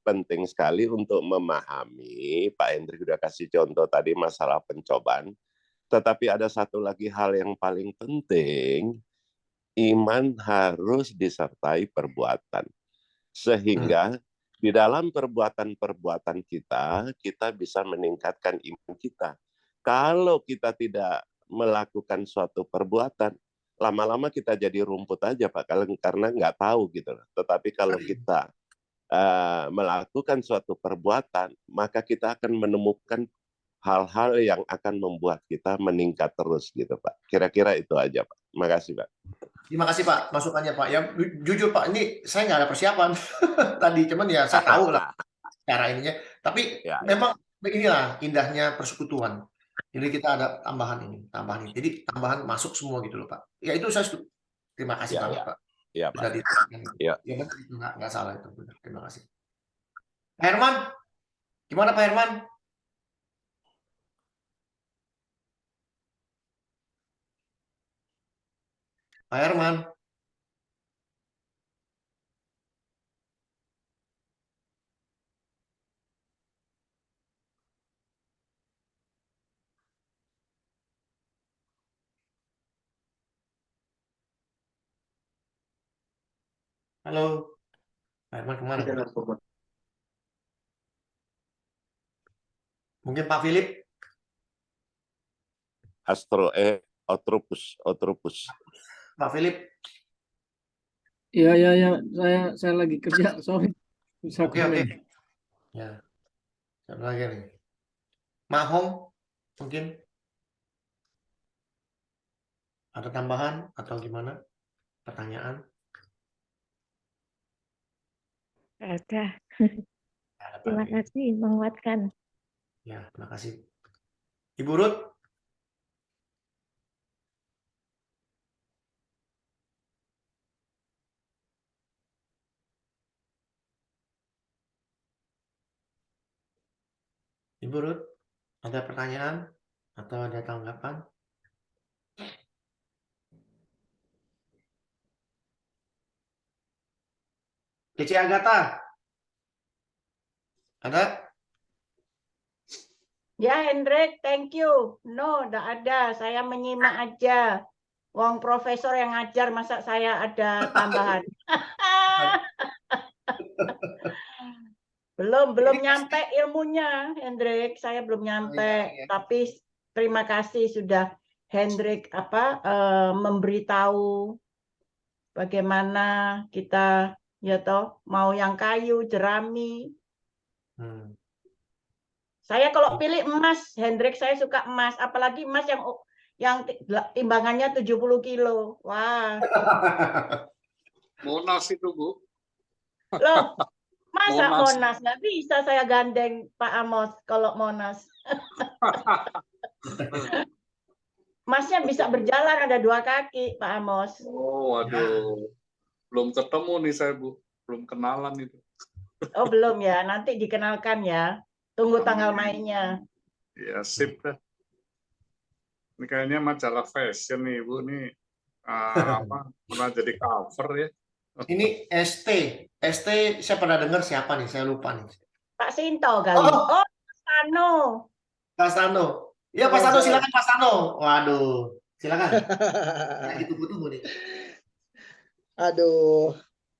penting sekali untuk memahami, Pak Hendrik sudah kasih contoh tadi masalah pencobaan, tetapi ada satu lagi hal yang paling penting, iman harus disertai perbuatan. Sehingga di dalam perbuatan-perbuatan kita bisa meningkatkan iman kita. Kalau kita tidak melakukan suatu perbuatan, lama-lama kita jadi rumput aja Pak, karena nggak tahu gitu. Tetapi kalau kita melakukan suatu perbuatan, maka kita akan menemukan hal-hal yang akan membuat kita meningkat terus gitu Pak. Kira-kira itu aja Pak. Makasih Pak. Terima kasih Pak masukannya Pak. Ya jujur Pak, ini saya nggak ada persiapan tadi, cuman ya saya tahu lah cara ininya. Tapi memang beginilah indahnya persekutuan. Jadi kita ada tambahan ini. Jadi tambahan masuk semua gitu loh Pak. Ya itu saya terima kasih banget Pak. Iya Pak. Ya benar itu nggak salah itu. Benar. Terima kasih. Pak Herman, gimana Pak Herman? Pak Herman. Halo. Pak Herman kemana? Mungkin Pak Philip. Otropus. Pak Philip. Iya, saya lagi kerja, sorry. Bisa Oke. komen. Ya. Siapa lagi nih? Mak Hong, mungkin ada tambahan atau gimana? Pertanyaan? Ada. Ada, Pak Terima Dwi. kasih menguatkan. Ya, terima kasih. Ibu Ruth? Ibu Ruth, ada pertanyaan atau ada tanggapan? Cici Agatha? Ada? Ya, Hendrik, thank you. No, enggak ada. Saya menyimak aja. Wong profesor yang ngajar, masa saya ada tambahan? Belum nyampe ilmunya, Hendrik. Saya belum nyampe. Tapi terima kasih sudah Hendrik memberitahu bagaimana kita mau yang kayu, jerami. Saya kalau pilih emas, Hendrik, saya suka emas, apalagi emas yang timbangannya 70 kilo. Wah. Monas itu, Bu. Loh, masa Monas? Nggak bisa saya gandeng Pak Amos kalau Monas. Emasnya bisa berjalan, ada 2 kaki, Pak Amos. Oh, waduh. Belum ketemu nih saya, Bu. Belum kenalan itu. Oh, belum ya. Nanti dikenalkan ya. Tunggu tanggal mainnya. Ya, sip dah. Ini kayaknya majalah fashion nih, Bu. Ini pernah jadi cover ya. Ini ST saya pernah dengar siapa nih? Saya lupa nih. Pak Sinto kali. Oh, Sano. Pak Sano. Ya, Pak Sano, silakan Pak Sano. Waduh, silakan. Lagi tunggu-tunggu nih. Aduh,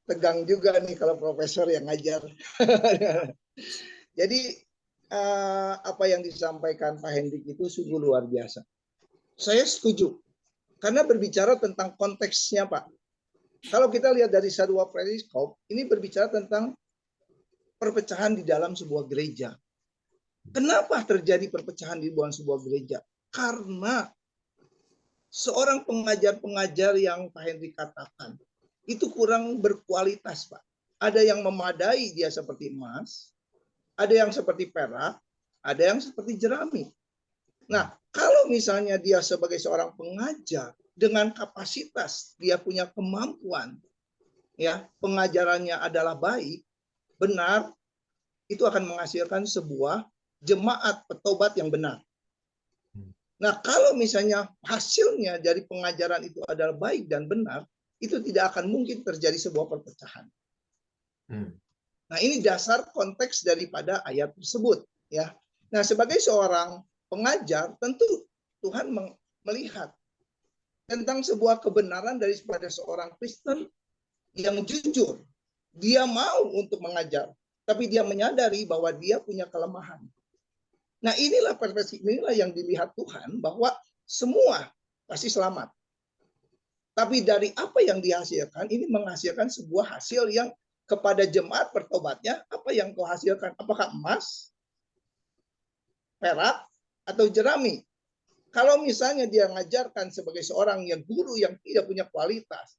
tegang juga nih kalau profesor yang ngajar. Jadi apa yang disampaikan Pak Hendrik itu sungguh luar biasa. Saya setuju. Karena berbicara tentang konteksnya, Pak. Kalau kita lihat dari Sadua Periskop, ini berbicara tentang perpecahan di dalam sebuah gereja. Kenapa terjadi perpecahan di dalam sebuah gereja? Karena seorang pengajar-pengajar yang Pak Hendrik katakan, itu kurang berkualitas, Pak. Ada yang memadai, dia seperti emas, ada yang seperti perak, ada yang seperti jerami. Nah, kalau misalnya dia sebagai seorang pengajar dengan kapasitas, dia punya kemampuan, ya, pengajarannya adalah baik, benar, itu akan menghasilkan sebuah jemaat petobat yang benar. Nah, kalau misalnya hasilnya dari pengajaran itu adalah baik dan benar, itu tidak akan mungkin terjadi sebuah perpecahan. Nah, ini dasar konteks daripada ayat tersebut, ya. Nah, sebagai seorang pengajar, tentu Tuhan melihat tentang sebuah kebenaran daripada seorang Kristen yang jujur. Dia mau untuk mengajar, tapi dia menyadari bahwa dia punya kelemahan. Nah, inilah perspektif, inilah yang dilihat Tuhan, bahwa semua pasti selamat. Tapi dari apa yang dihasilkan, ini menghasilkan sebuah hasil yang kepada jemaat pertobatnya, apa yang kau hasilkan? Apakah emas, perak, atau jerami? Kalau misalnya dia mengajarkan sebagai seorang yang guru yang tidak punya kualitas,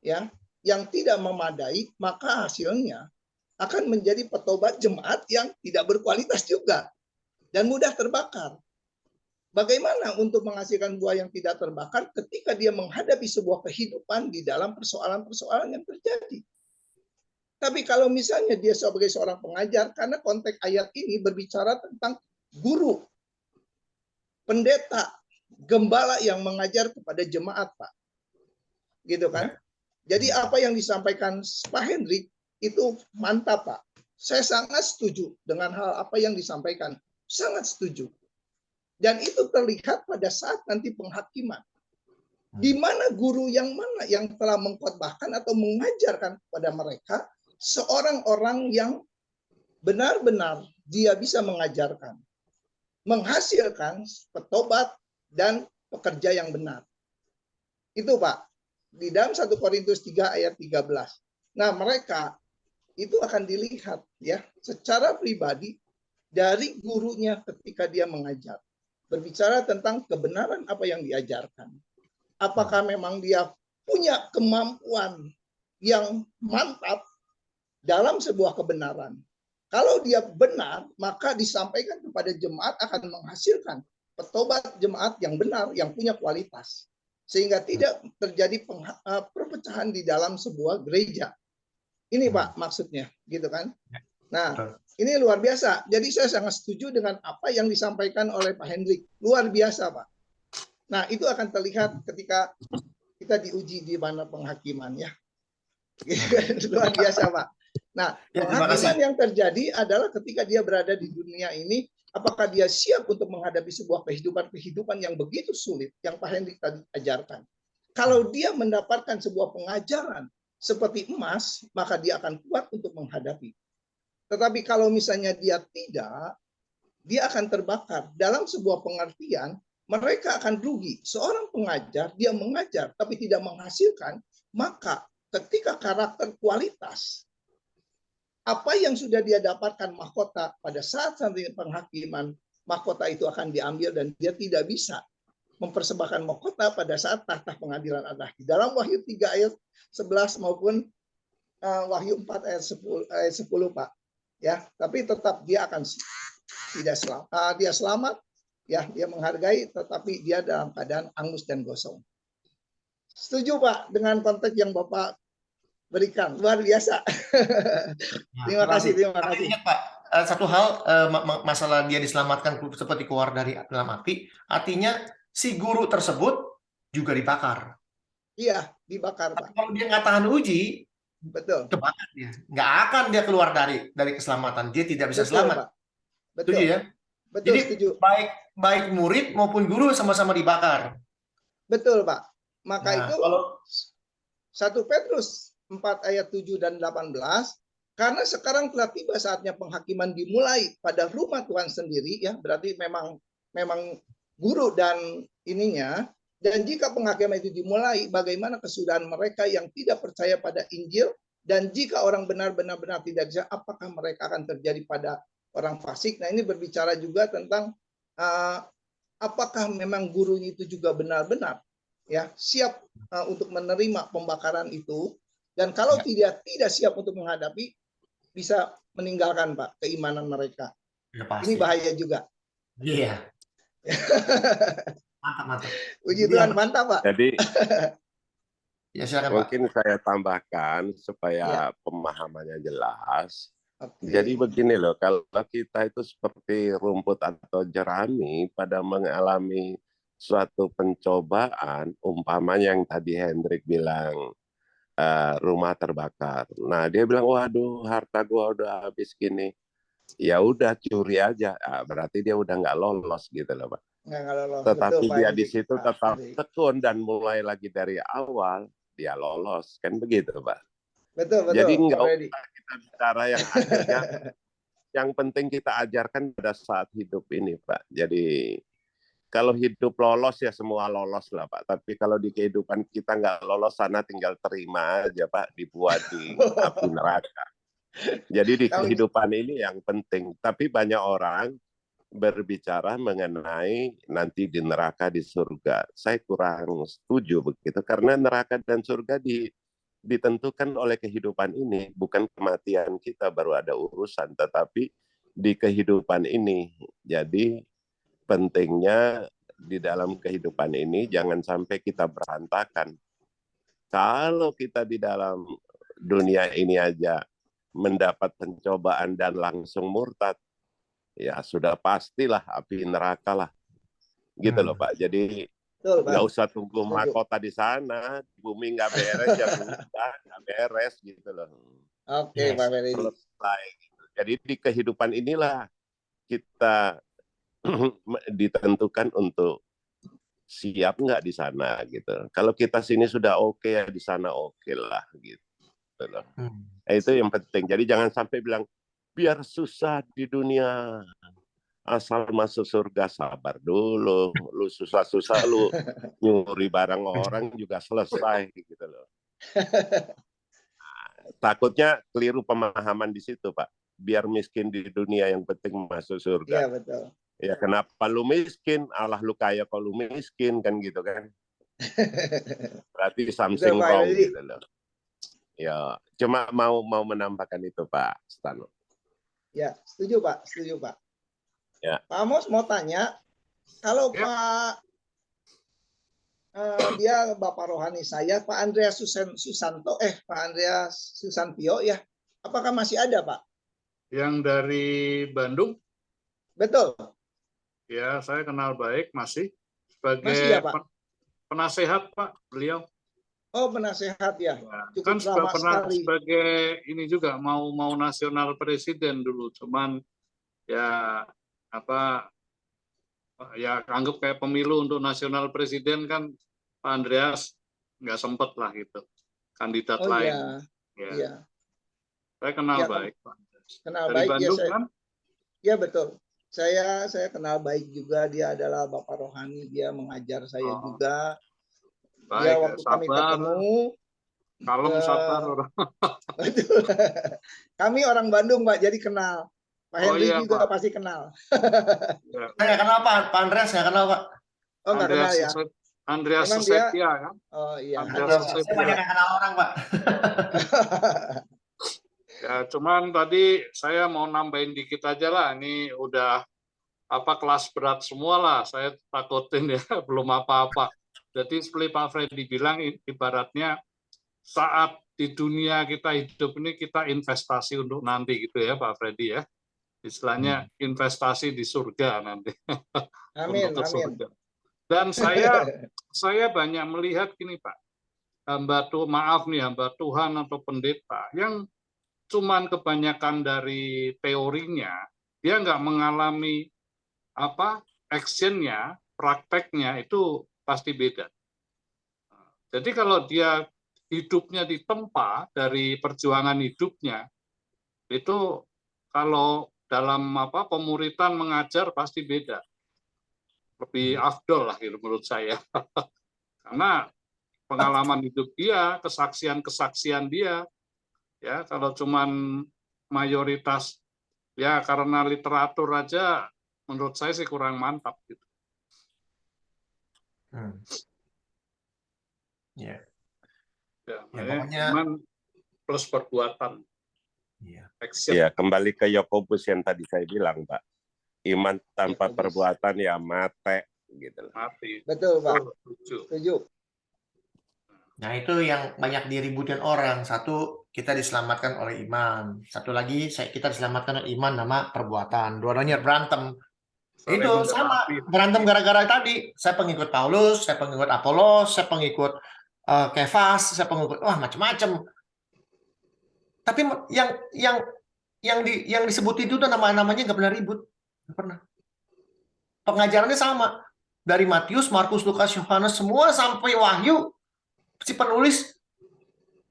ya, yang tidak memadai, maka hasilnya akan menjadi petobat jemaat yang tidak berkualitas juga dan mudah terbakar. Bagaimana untuk menghasilkan buah yang tidak terbakar ketika dia menghadapi sebuah kehidupan di dalam persoalan-persoalan yang terjadi? Tapi kalau misalnya dia sebagai seorang pengajar, karena konteks ayat ini berbicara tentang guru, pendeta, gembala yang mengajar kepada jemaat, Pak. Gitu kan? Jadi apa yang disampaikan Pak Hendrik itu mantap, Pak. Saya sangat setuju dengan hal apa yang disampaikan. Sangat setuju. Dan itu terlihat pada saat nanti penghakiman. Di mana guru yang mana yang telah mengkhotbahkan atau mengajarkan kepada mereka seorang orang yang benar-benar dia bisa mengajarkan, menghasilkan petobat dan pekerja yang benar. Itu Pak, di dalam 1 Korintus 3 ayat 13. Nah, mereka itu akan dilihat ya secara pribadi dari gurunya ketika dia mengajar. Berbicara tentang kebenaran apa yang diajarkan. Apakah memang dia punya kemampuan yang mantap dalam sebuah kebenaran. Kalau dia benar, maka disampaikan kepada jemaat akan menghasilkan petobat jemaat yang benar, yang punya kualitas. Sehingga tidak terjadi perpecahan di dalam sebuah gereja. Ini Pak maksudnya, gitu kan? Nah, ini luar biasa. Jadi saya sangat setuju dengan apa yang disampaikan oleh Pak Hendrik. Luar biasa, Pak. Nah, itu akan terlihat ketika kita diuji di mana penghakiman ya. Luar biasa, Pak. Nah, penghakiman yang terjadi adalah ketika dia berada di dunia ini, apakah dia siap untuk menghadapi sebuah kehidupan yang begitu sulit yang Pak Hendrik tadi ajarkan. Kalau dia mendapatkan sebuah pengajaran seperti emas, maka dia akan kuat untuk menghadapi. Tetapi kalau misalnya dia tidak, dia akan terbakar. Dalam sebuah pengertian, mereka akan rugi. Seorang pengajar, dia mengajar tapi tidak menghasilkan, maka ketika karakter kualitas, apa yang sudah dia dapatkan mahkota pada saat sampai penghakiman, mahkota itu akan diambil dan dia tidak bisa mempersembahkan mahkota pada saat tahta pengadilan Allah. Di dalam Wahyu 3 ayat 11 maupun Wahyu 4 ayat 10 Pak. Ya, tapi tetap dia akan tidak selamat. Dia selamat, ya, dia menghargai, tetapi dia dalam keadaan angus dan gosong. Setuju Pak dengan konteks yang Bapak berikan, luar biasa. Terima kasih. Ingat Pak, satu hal masalah dia diselamatkan seperti keluar dari dalam api, artinya si guru tersebut juga dibakar. Iya, dibakar Pak. Kalau dia nggak tahan uji, betul, kebakar dia. Nggak akan dia keluar dari keselamatan. Dia tidak bisa selamat. Pak. Betul. Setuju ya? Betul, jadi setuju. baik murid maupun guru sama-sama dibakar. Betul Pak. Maka itu kalau 1 Petrus 4 ayat 7 dan 18, karena sekarang telah tiba saatnya penghakiman dimulai pada rumah Tuhan sendiri, ya berarti memang guru dan ininya. Dan jika penghakiman itu dimulai, bagaimana kesudahan mereka yang tidak percaya pada Injil, dan jika orang benar-benar tidak bisa, apakah mereka akan terjadi pada orang fasik? Nah, ini berbicara juga tentang apakah memang gurunya itu juga benar-benar ya siap untuk menerima pembakaran itu, dan kalau tidak siap untuk menghadapi, bisa meninggalkan Pak keimanan mereka. Ya, ini bahaya juga. Iya. Mantap. Puji Tuhan, mantap Pak. Jadi ya, silakan, mungkin Pak. saya tambahkan supaya pemahamannya jelas. Jadi begini loh, kalau kita itu seperti rumput atau jerami pada mengalami suatu pencobaan, umpamanya yang tadi Hendrik bilang rumah terbakar. Nah, dia bilang, waduh, harta gua udah habis gini. Ya udah, curi aja. Berarti dia udah nggak lolos gitu loh, Pak. Tetapi betul, dia di situ tetap tekun dan mulai lagi dari awal, dia lolos. Kan begitu, Pak. Betul. Jadi nggak usah kita bicara yang akhirnya. Yang penting kita ajarkan pada saat hidup ini, Pak. Jadi kalau hidup lolos ya semua lolos lah, Pak. Tapi kalau di kehidupan kita nggak lolos, sana tinggal terima aja, Pak. Dibuat di api neraka. Jadi di kehidupan ini yang penting. Tapi banyak orang berbicara mengenai nanti di neraka, di surga. Saya kurang setuju begitu. Karena neraka dan surga ditentukan oleh kehidupan ini. Bukan kematian kita baru ada urusan. Tetapi di kehidupan ini. Jadi pentingnya di dalam kehidupan ini jangan sampai kita berantakan. Kalau kita di dalam dunia ini aja mendapat pencobaan dan langsung murtad, ya sudah pastilah api neraka lah. Gitu loh Pak. Jadi nggak usah tunggu mahkota di sana, bumi nggak beres ya sudah nggak beres gitu loh. Oke, Pak Ferry. Selesai. Gitu. Jadi di kehidupan inilah kita ditentukan untuk siap nggak di sana gitu. Kalau kita sini sudah oke ya di sana oke lah gitu. Itu yang penting. Jadi jangan sampai bilang biar susah di dunia asal masuk surga sabar dulu. Lu susah-susah lu nyuri barang orang juga selesai gitu loh. Takutnya keliru pemahaman di situ, Pak. Biar miskin di dunia yang penting masuk surga. Iya, betul. Ya kenapa lu miskin? Allah lu kaya kalau lu miskin kan gitu kan. Berarti something Betul, Pak wrong Henry. gitu loh. Ya, cuma mau menambahkan itu Pak Stano. Ya, setuju Pak, setuju Pak. Ya. Pak Amos mau tanya, kalau Ya. Pak dia Bapak rohani saya, Pak Andreas Pak Andreas Susantio ya, apakah masih ada Pak? Yang dari Bandung, Betul. ya saya kenal baik masih sebagai Masih ya, Pak? penasehat Pak beliau. Oh, penasehat ya. Ya, Cukup kan lama pernah sekali. sebagai ini juga mau nasional presiden dulu, cuman ya apa ya anggap kayak pemilu untuk nasional presiden kan Pak Andreas nggak sempet lah gitu kandidat Oh lain. iya, Ya. iya. Saya kenal Ya, baik Pak Andreas. Kenal Dari baik ya Bandung saya. kan? Ya betul. Saya kenal baik juga, dia adalah Bapak rohani, dia mengajar saya juga. Dia Baik, waktu kami sabar. ketemu Kalem sabar orang. betul. Kami orang Bandung, Pak, jadi kenal. Pak Oh Henry iya, juga Pak. pasti kenal. Ya. Saya nggak kenal Pak Andreas, nggak kenal Pak. Oh, nggak kenal ya? Andreas Memang dia- Susetia kan? Oh iya. Andreas Saya Susetia. banyak yang kenal orang Pak. Ya, cuman tadi saya mau nambahin dikit aja lah. Ini udah kelas berat semua lah. Saya takutin ya, belum apa-apa. Jadi seperti Pak Freddy bilang, ibaratnya saat di dunia kita hidup ini kita investasi untuk nanti gitu ya Pak Freddy ya. Istilahnya investasi di surga nanti. Amin, Untuk ke amin. surga. Dan saya banyak melihat gini Pak, hamba Tuhan atau pendeta yang cuman kebanyakan dari teorinya, dia nggak mengalami actionnya, prakteknya itu pasti beda. Jadi kalau dia hidupnya ditempa dari perjuangan hidupnya, itu kalau dalam pemuritan mengajar pasti beda. Lebih afdol lah gitu menurut saya. Karena pengalaman hidup dia, kesaksian dia, ya kalau cuman mayoritas ya karena literatur aja menurut saya sih kurang mantap gitu. Ya. Ya, pokoknya cuman plus perbuatan. Action. Ya, kembali ke Yakobus yang tadi saya bilang, Pak. Iman tanpa perbuatan ya mate gitu loh. Mati. Betul, Pak. Setuju. Setuju. Nah, itu yang banyak diributin orang. Satu, kita diselamatkan oleh iman. Satu lagi, kita diselamatkan oleh iman sama perbuatan. Dua-duanya berantem. Saling Itu sama, melengkapi. berantem gara-gara tadi. Saya pengikut Paulus, saya pengikut Apolos, saya pengikut Kefas, saya pengikut macam-macam. Tapi yang disebut itu tuh nama-namanya nggak pernah ribut. Nggak pernah. Pengajarannya sama. Dari Matius, Markus, Lukas, Yohanes, semua sampai Wahyu. Si penulis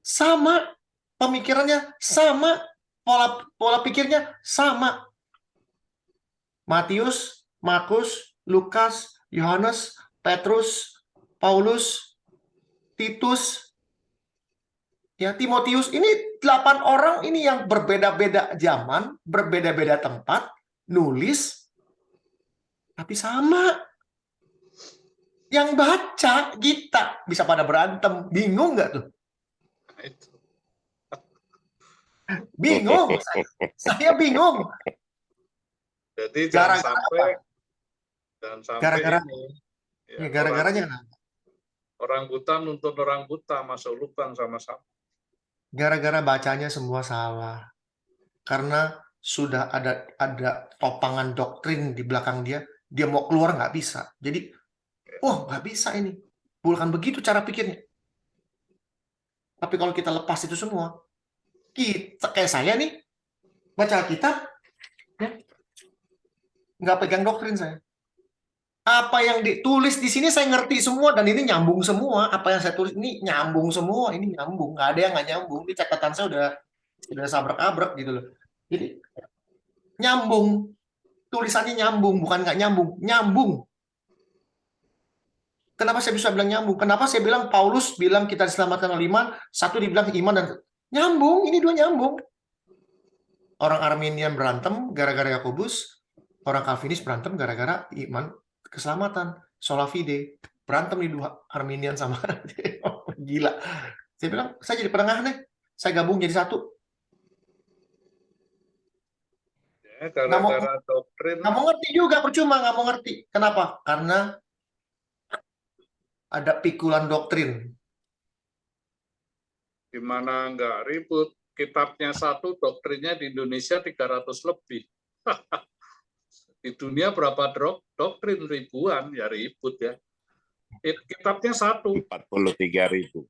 sama, pemikirannya sama, pola pikirnya sama. Matius, Markus, Lukas, Yohanes, Petrus, Paulus, Titus, ya Timotius, ini 8 orang ini yang berbeda-beda zaman, berbeda-beda tempat, nulis, tapi sama. Yang baca kita bisa pada berantem, bingung nggak tuh? Bingung, saya bingung. Jadi jangan sampai gara-gara ini, ya, gara-garanya kenapa? orang buta nuntut orang buta masuk lubang sama-sama. Gara-gara bacanya semua salah. Karena sudah ada topangan doktrin di belakang dia mau keluar nggak bisa. Jadi nggak bisa ini. Bukan begitu cara pikirnya. Tapi kalau kita lepas itu semua, kita kayak saya nih, baca kitab, ya, nggak pegang doktrin saya. Apa yang ditulis di sini saya ngerti semua, dan ini nyambung semua. Apa yang saya tulis ini nyambung semua, ini nyambung. Nggak ada yang nggak nyambung. Ini catatan saya udah sabrak-abrak gitu loh. Jadi, nyambung. tulisannya nyambung, bukan nggak nyambung, nyambung. Kenapa saya bisa bilang nyambung? Kenapa saya bilang Paulus bilang kita diselamatkan oleh iman, satu dibilang iman dan nyambung, ini dua nyambung. Orang Arminian berantem gara-gara Yakobus, orang Calvinis berantem gara-gara iman keselamatan, sola fide. Berantem di dua Arminian sama gila. Saya bilang, saya jadi penengah nih. Saya gabung jadi satu. Ya, gara-gara doktrin. Nggak mau ngerti juga, percuma nggak mau ngerti. Kenapa? Karena ada pikulan doktrin. Gimana nggak ribut? Kitabnya satu, doktrinnya di Indonesia 300 lebih. Di dunia berapa doktrin? Ribuan, ya ribut ya. Kitabnya satu. 43.000.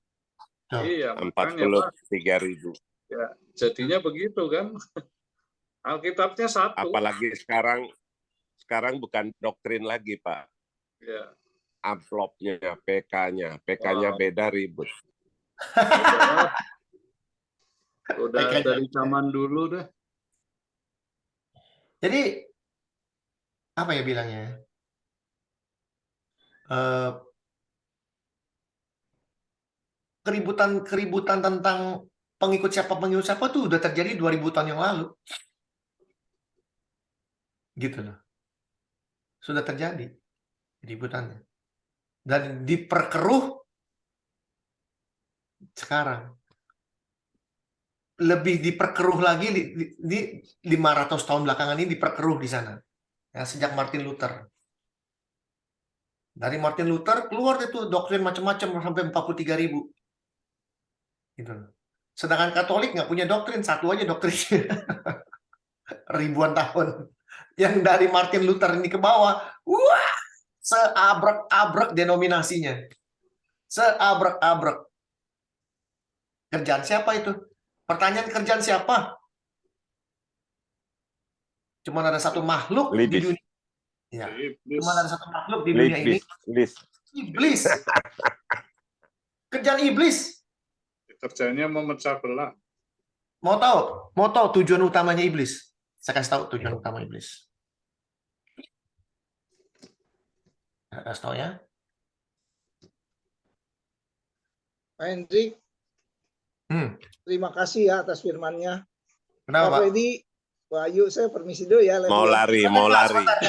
Iya, makanya Pak. 43.000. Ya, jadinya begitu kan. Alkitabnya satu. Apalagi sekarang bukan doktrin lagi, Pak. Ya. Amplopnya, PK-nya beda, ribut. Udah dari zaman dulu deh. Jadi apa ya bilangnya? Keributan tentang pengikut siapa tuh udah terjadi 2000 tahun yang lalu. Gitu loh. Sudah terjadi keributannya. Dan diperkeruh sekarang. Lebih diperkeruh lagi di 500 tahun belakangan ini diperkeruh di sana. Ya, sejak Martin Luther. Dari Martin Luther keluar itu doktrin macam-macam sampai 43.000. Gitu. Sedangkan Katolik nggak punya doktrin, satu aja doktrinnya. Ribuan tahun. Yang dari Martin Luther ini ke bawah, wah, seabrek-abrek denominasinya. Seabrek-abrek. Kerjaan siapa itu? Pertanyaan kerjaan siapa? Cuma ada satu makhluk di dunia. Ya. Cuma ada satu makhluk di dunia ini. Iblis. Kerjaan iblis. Kerjanya memecah belah. Mau tahu tujuan utamanya iblis? Saya kasih tahu tujuan utama iblis. Saya kasih tahu ya. Pak Hendrik, terima kasih ya atas firman-nya. Kenapa, Pak? Freddy, Wahyu, saya permisi dulu ya. Mau lari. Sebentar.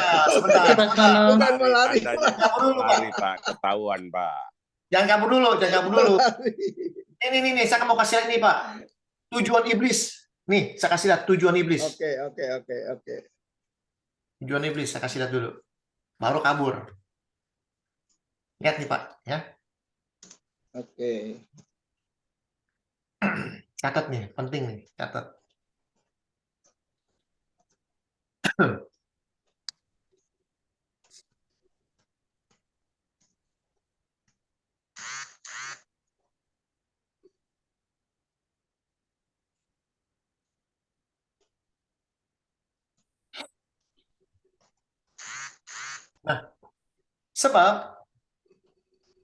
Bukan mau lari. Lari, Pak. Ketahuan, Pak. Jangan kabur dulu. Ini, saya mau kasih lihat ini, Pak. Tujuan iblis. Nih, saya kasih lihat tujuan iblis. Oke. Tujuan iblis, saya kasih lihat dulu. Baru kabur. Lihat nih, Pak. Ya. Oke. Catat nih, penting nih. Catat. Nah, sebab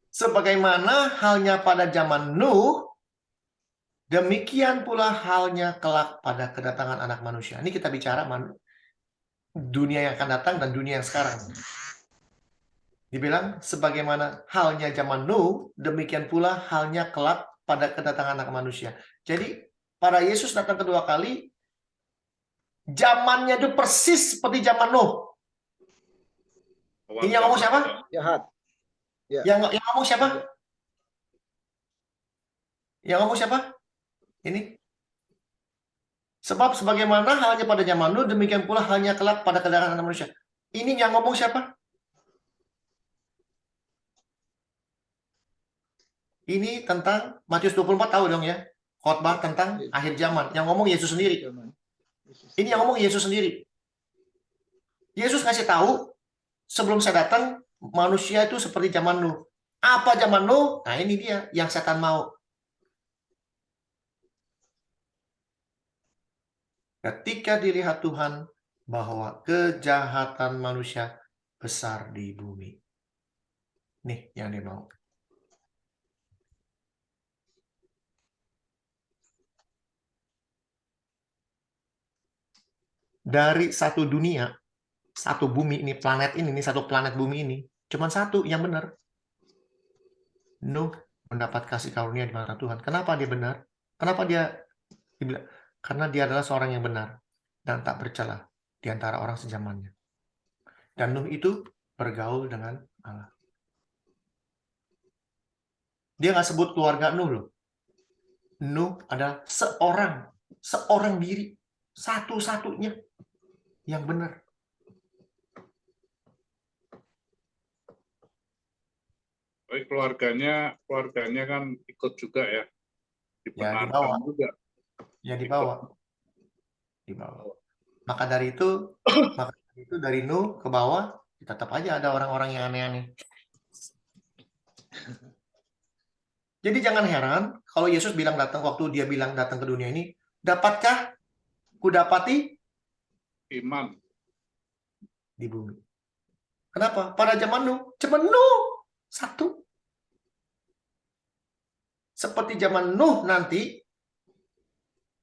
sebagaimana halnya pada zaman Nuh, demikian pula halnya kelak pada kedatangan Anak Manusia. Ini kita bicara dunia yang akan datang dan dunia yang sekarang. Dibilang sebagaimana halnya zaman Nuh, demikian pula halnya kelak pada kedatangan Anak Manusia. Jadi pada Yesus datang kedua kali, zamannya itu persis seperti zaman Nuh. Ini yang ngomong siapa? Jahat. Ya. Yang ngomong siapa? Yang ngomong siapa? Ini. Sebab sebagaimana halnya pada zaman Nuh, demikian pula halnya kelak pada kedatangan Anak Manusia. Ini yang ngomong siapa? Ini tentang Matius 24, tahu dong ya. Khotbah tentang akhir zaman. Yang ngomong Yesus sendiri. Ini yang ngomong Yesus sendiri. Yesus ngasih tahu, sebelum saya datang, manusia itu seperti zaman Nuh. Apa zaman Nuh? Nah ini dia yang setan mau. Ketika dilihat Tuhan bahwa kejahatan manusia besar di bumi. Nih yang dia mau. Dari satu dunia satu bumi ini, planet ini, satu planet bumi ini, cuman satu yang benar. Nuh mendapat kasih karunia di mata Tuhan. Kenapa dia benar? Kenapa dia dibilang? Karena dia adalah seorang yang benar dan tak bercela di antara orang sezamannya. Dan Nuh itu bergaul dengan Allah. Dia nggak sebut keluarga Nuh loh. Nuh adalah seorang diri, satu-satunya yang benar. Tapi keluarganya kan ikut juga ya. Dibawa. Juga. Ya dibawa. Maka dari itu dari Nuh ke bawah tetap aja ada orang-orang yang aneh-aneh. Jadi jangan heran kalau Yesus waktu dia bilang datang ke dunia ini, dapatkah kudapati iman di bumi? Kenapa? Pada zaman Nuh satu. Seperti zaman Nuh nanti,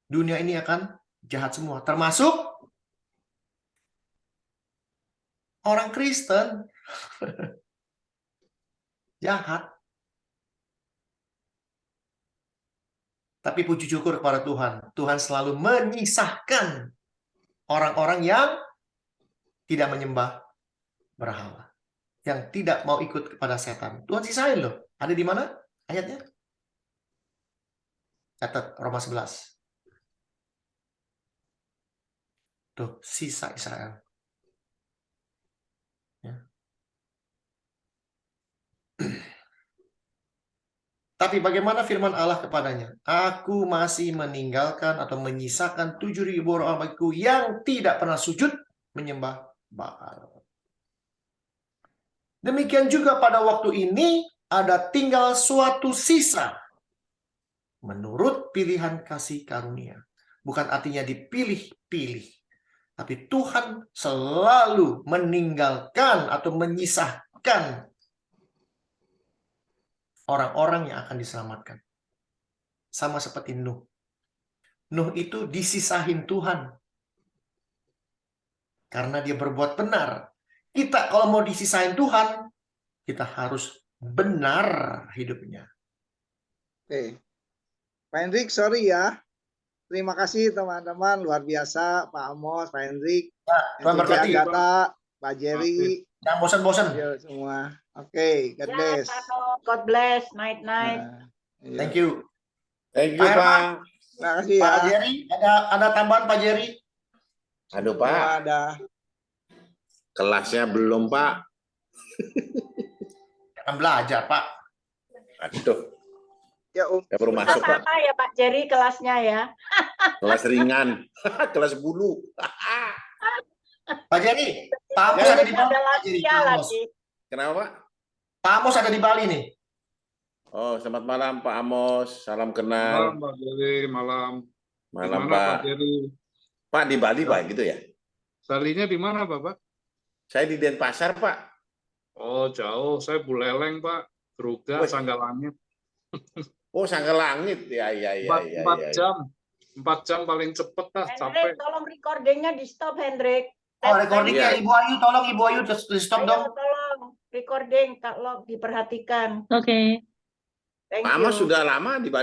dunia ini akan jahat semua. Termasuk orang Kristen. Jahat. Tapi puji syukur kepada Tuhan. Tuhan selalu menyisahkan orang-orang yang tidak menyembah berhala. Yang tidak mau ikut kepada setan. Tuhan sisain loh. Ada di mana ayatnya? Catat Roma 11. Tuh, sisa Israel. Ya. Tapi bagaimana firman Allah kepadanya? Aku masih meninggalkan atau menyisakan 7.000 orang bagiku yang tidak pernah sujud menyembah Baal. Demikian juga pada waktu ini ada tinggal suatu sisa menurut pilihan kasih karunia. Bukan artinya dipilih-pilih. Tapi Tuhan selalu meninggalkan atau menyisahkan orang-orang yang akan diselamatkan. Sama seperti Nuh. Nuh itu disisahin Tuhan. Karena dia berbuat benar. Kita kalau mau disisahin Tuhan, kita harus benar hidupnya. Oke. Pak Hendrik, sorry ya. Terima kasih teman-teman. Luar biasa Pak Amos, Pak Hendrik. Tuhan berkati. Pak Jerry. Jangan bosan-bosan. Semua. Oke, God bless. God bless. Night. Thank you. Thank you, Pak. Terima kasih ya. Pak Jerry, ada tambahan Pak Jerry? Aduh, Pak. Ada. Kelasnya belum, Pak. Jangan belajar, Pak. Aduh. Ya, saya baru masuk, Pak. Apa ya Pak Jerry kelasnya ya? Kelas ringan. Kelas bulu. Pak Jerry, Pak Amos ada di Bali. Lagi. Kenapa, Pak? Pak Amos ada di Bali nih. Oh, selamat malam Pak Amos. Salam kenal. Malam Pak Jerry, malam. Malam Dimana, Pak. Pak Jerry? Pak di Bali Pak, gitu ya? Salinya di mana Bapak? Saya di Denpasar Pak. Oh jauh, saya Buleleng Pak. Geruga, Sanggalangit. Oh Sanggalangit, ya. 4 jam. 4 jam paling cepet lah, Hendrik, capek. tolong recordingnya di stop Hendrik. Oh, recordingnya Ibu Ayu, tolong Ibu Ayu di stop dong. Tolong recording, kalau diperhatikan. Oke. Thank Pak Amos you. sudah lama di Bali.